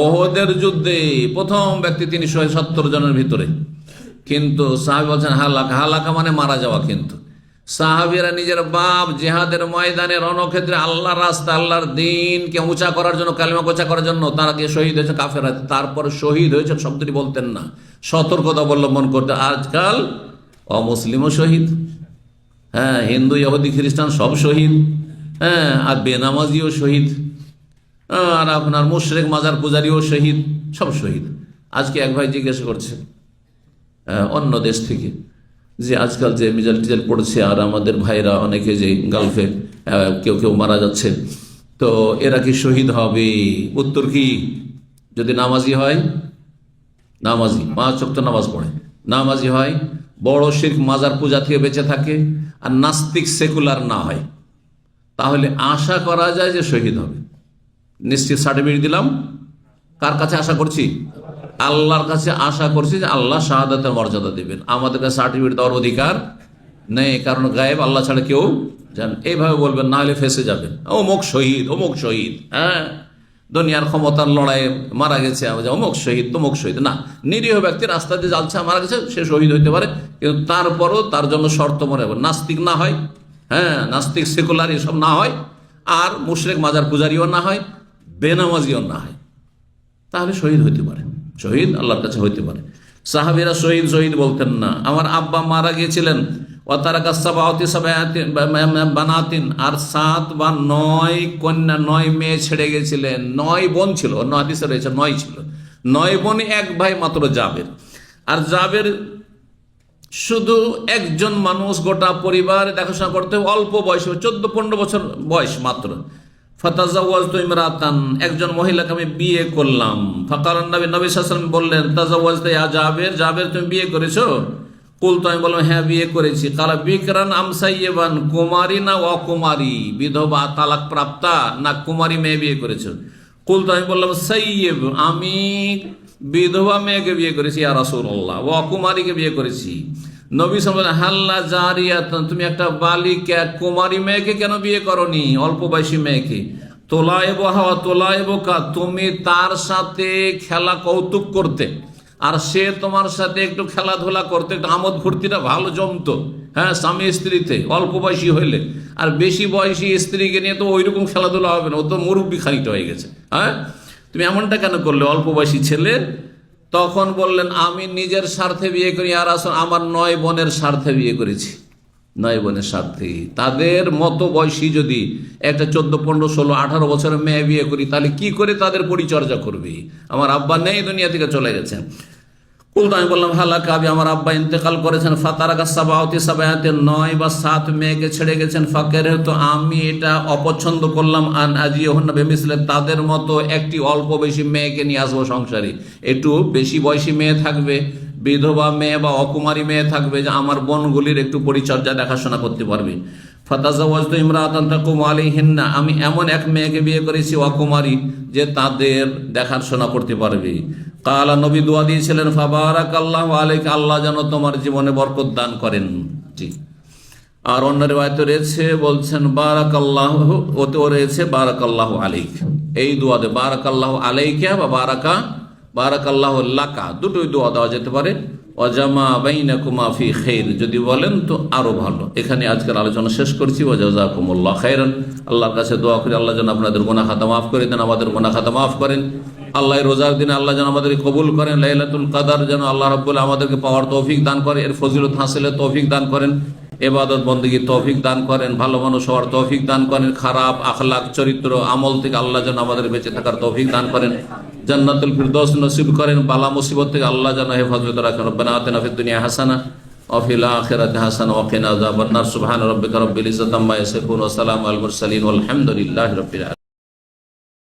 ওহদের যুদ্ধে। প্রথম ব্যক্তি তিনি 70 জনের ভিতরে। কিন্তু সাহাবী বলছেন হালাকা মানে মারা যাওয়া। কিন্তু সাহাবীরা নিজের বাপ জিহাদের ময়দানে, রণক্ষেত্রে আল্লাহর রাস্তা, আল্লাহর দ্বীনকে উঁচা করার জন্য, কালিমা উঁচা করার জন্য তারা গিয়ে শহীদ হয়েছে কাফেররা। তারপরে শহীদ হয়েছেন শব্দটি বলতেন না, সতর্কতা অবলম্বন করতে। আজকাল অমুসলিমও শহীদ, হ্যাঁ, হিন্দু, ইহুদি, খ্রিস্টান সব শহীদ, হ্যাঁ, আর বেনামাজিও শহীদ, আর আপনার মুশরিক মাজার পূজারীও শহীদ, সব শহীদ। আজকে এক ভাই জিজ্ঞেস করছে অন্য দেশ থেকে, যে আজকাল যে মিজাইল টিজাইল পড়ছে, আর আমাদের ভাইরা অনেকে যে গালফে কেউ কেউ মারা যাচ্ছে, তো এরা কি শহীদ হবে? উত্তর কি? যদি নামাজি হয়, নামাজি 5 ওয়াক্ত নামাজ পড়ে, নামাজি হয়, বড় শিরক মাজার পূজা থেকে বেঁচে থাকে, আর নাস্তিক সেকুলার না হয়, তাহলে আশা করা যায় যে শহীদ হবে। নিশ্চিত সার্টিফিকেট দিলাম। কার কাছে আশা করছি? আল্লাহর কাছে আশা করছি যে আল্লাহ শাহাদাতের মর্যাদা দেবেন। আমাদের কাছে সার্টিফিকেট দেওয়ার অধিকার নেই, কারণ গায়েব আল্লাহ ছাড়া কেউ জান। এইভাবে বলবেন, না হলে ফেসে যাবেন, অমুক শহীদ, অমুক শহীদ, হ্যাঁ, দুনিয়ার ক্ষমতার লড়াইয়ে মারা গেছে, অমুক শহীদ, তমুক শহীদ। না, নিরীহ ব্যক্তি রাস্তা দিয়ে যাচ্ছে, মারা গেছে, সে শহীদ হইতে পারে, কিন্তু তারপরও তার জন্য শর্ত মনে হবে, নাস্তিক না হয়, হ্যাঁ, নাস্তিক সেকুলার এসব না হয়, আর মুশরিক মাজার পূজারীও না হয়, বেনামাজিও না হয়, তাহলে শহীদ হইতে পারে, শহীদ আল্লাহর কাছে হইতে পারে। সাহাবীরা শহীদ শহীদ বলতেন না। আমার আব্বা মারা গিয়েছিলেন, ও তারা কাসাবাতি বানাতিন, আর 7 বা 9 কন্যা 9 মেয়ে ছেড়ে গেছিলেন। 9 বোন ছিল, অন্য হাদিসে রয়েছে 9 ছিল। 9 বোনে 1 ভাই মাত্র জাবের। আর জাবের শুধু একজন মানুষ গোটা পরিবার দেখাশোনা করতে, অল্প বয়স 14-15 বছর বয়স মাত্র। ফাতাজাওয়াজতু ইমরাতান, একজন মহিলাকে আমি বিয়ে করলাম। ফাকালান নবী সাল্লাল্লাহু আলাইহি ওয়াসাল্লাম বললেন, তাজাওয়াজতা ইয়া জাবের, জাবের তুমি বিয়ে করেছো? কুলতু, আমি বললাম হ্যাঁ বিয়ে করেছি। কালা বিকরান আম সাইয়্যিবান, কুমারী না অকুমারী, বিধবা তালাক প্রাপ্তা না কুমারী মেয়ে বিয়ে করেছো? কুলতু, আমি বললাম সাইয়্যিব, আমি বিধবা মেয়েকে বিয়ে করেছি ইয়া রাসূলুল্লাহ, অকুমারীকে বিয়ে করেছি। নবী সাল্লাল্লাহু আলাইহি ওয়াসাল্লাম, হাল্লা জারিয়াতান, তুমি একটা বালিকা কুমারী মেয়েকে কেন বিয়ে করনি, অল্প বয়সী মেয়েকে? তোলায়েবহা ওয়া তোলায়েবুকা, তুমি তার সাথে খেলা কৌতুক করতে আর সে তোমার সাথে একটু খেলাধুলা করতে, একটু আমোদ ফুর্তিটা ভালো জমতো। হ্যাঁ, স্বামী স্ত্রীতে অল্প বয়সী হইলে, আর বেশি বয়সী স্ত্রীকে নিয়ে তো ওইরকম খেলাধুলা হবে না, ও তো মুরব্বী খানিকটা হয়ে গেছে। হ্যাঁ, তুমি এমনটা কেন করলে অল্প বয়সী ছেলে? তখন বললেন, আমি নিজের স্বার্থে বিয়ে করি, আর আসলে আমার 9 বোনের স্বার্থে বিয়ে করেছি। 9 বোনের স্বার্থে, তাদের মতো বয়সী যদি একটা 14, 15, 16, 18 বছরের মেয়ে বিয়ে করি, তাহলে কি করে তাদের পরিচর্যা করবি? আমার আব্বা নেই, দুনিয়া থেকে চলে গেছেন। কুলতু, আমি বললাম হালাকা আবি, আমার আব্বা ইন্তেকাল করেছেন। ফাতারাকা সাবাওতি সাবায়াতে, 9 বা 7 মেয়েকে ছেড়ে গেছেন। ফাকের, তো আমি এটা অপছন্দ করলাম, আন আজিয়হুন্না বিমিসলি, তাদের মতো একটি অল্প বেশি মেয়েকে নিয়ে আসবো সংসারে। একটু বেশি বয়সী মেয়ে থাকবে, বিধবা মেয়ে বা অকুমারী মেয়ে থাকবে, যে আমার বোনগুলির একটু পরিচর্যা দেখাশোনা করতে পারবে। ফাতাজাওয়াজতু ইমরাতান তাকুমু আলাইহিন্না, আমি এমন এক মেয়েকে বিয়ে করেছি অকুমারী, যে তাদের দেখাশোনা করতে পারবে। কালা, নবী দোয়া দিয়েছিলেন, ফাবারাকাল্লাহু আলাইকা, আল্লাহ যেন তোমার জীবনে বরকত দান করেন। জি। আর অন্য রিওয়ায়াতে রয়েছে, বলছেন বারাকাল্লাহু, ওতেও রয়েছে বারাকাল্লাহু আলাইক। এই দোয়াতে বারাকাল্লাহু আলাইকা বা বারাকাল্লাহু লাকা, দুটোই দোয়া দেওয়া যেতে পারে। ওয়াজামা বাইনাকুমা ফি খাইর, যদি বলেন তো আরো ভালো। এখানে আজকের আলোচনা শেষ করছি। ওয়া জাযাকুমুল্লাহ খাইরান। আল্লাহর কাছে দোয়া করি আল্লাহ যেন আপনাদের গুনাহ খাতা মাফ করে দেন, আমাদের গুনাহ খাতা মাফ করেন। আল্লাহ রোজার দিনে আল্লাহ যেন আমাদেরকে কবুল করেন। লাইলাতুল কদর যেন আল্লাহ রাব্বুল আমাদেরকে পাওয়ার তৌফিক দান করে, এর ফজিলত হাসিলের তৌফিক দান করেন, ইবাদত বন্দেগীর তৌফিক দান করেন, ভালো মানুষ হওয়ার তৌফিক দান করেন, খারাপ আখলাক চরিত্র আমল থেকে আল্লাহ যেন আমাদের বেঁচে থাকার তৌফিক দান করেন, জান্নাতুল ফিরদৌস নসিব করেন, বালা মুসিবত থেকে আল্লাহ যেন হেফাজত রাখেন। রব্বানা আতিনা ফিদ দুনিয়া হাসানা ওয়া ফিল আখিরাতি হাসানা ওয়া কিনা আযাবান নার। সুবহানা রাব্বিকা রাব্বিল ইজ্জাতি আম্মা ইয়াসিফুন ওয়া সালামুন আলাল মুরসালিন ওয়াল হামদুলিল্লাহি রাব্বিল আলামিন।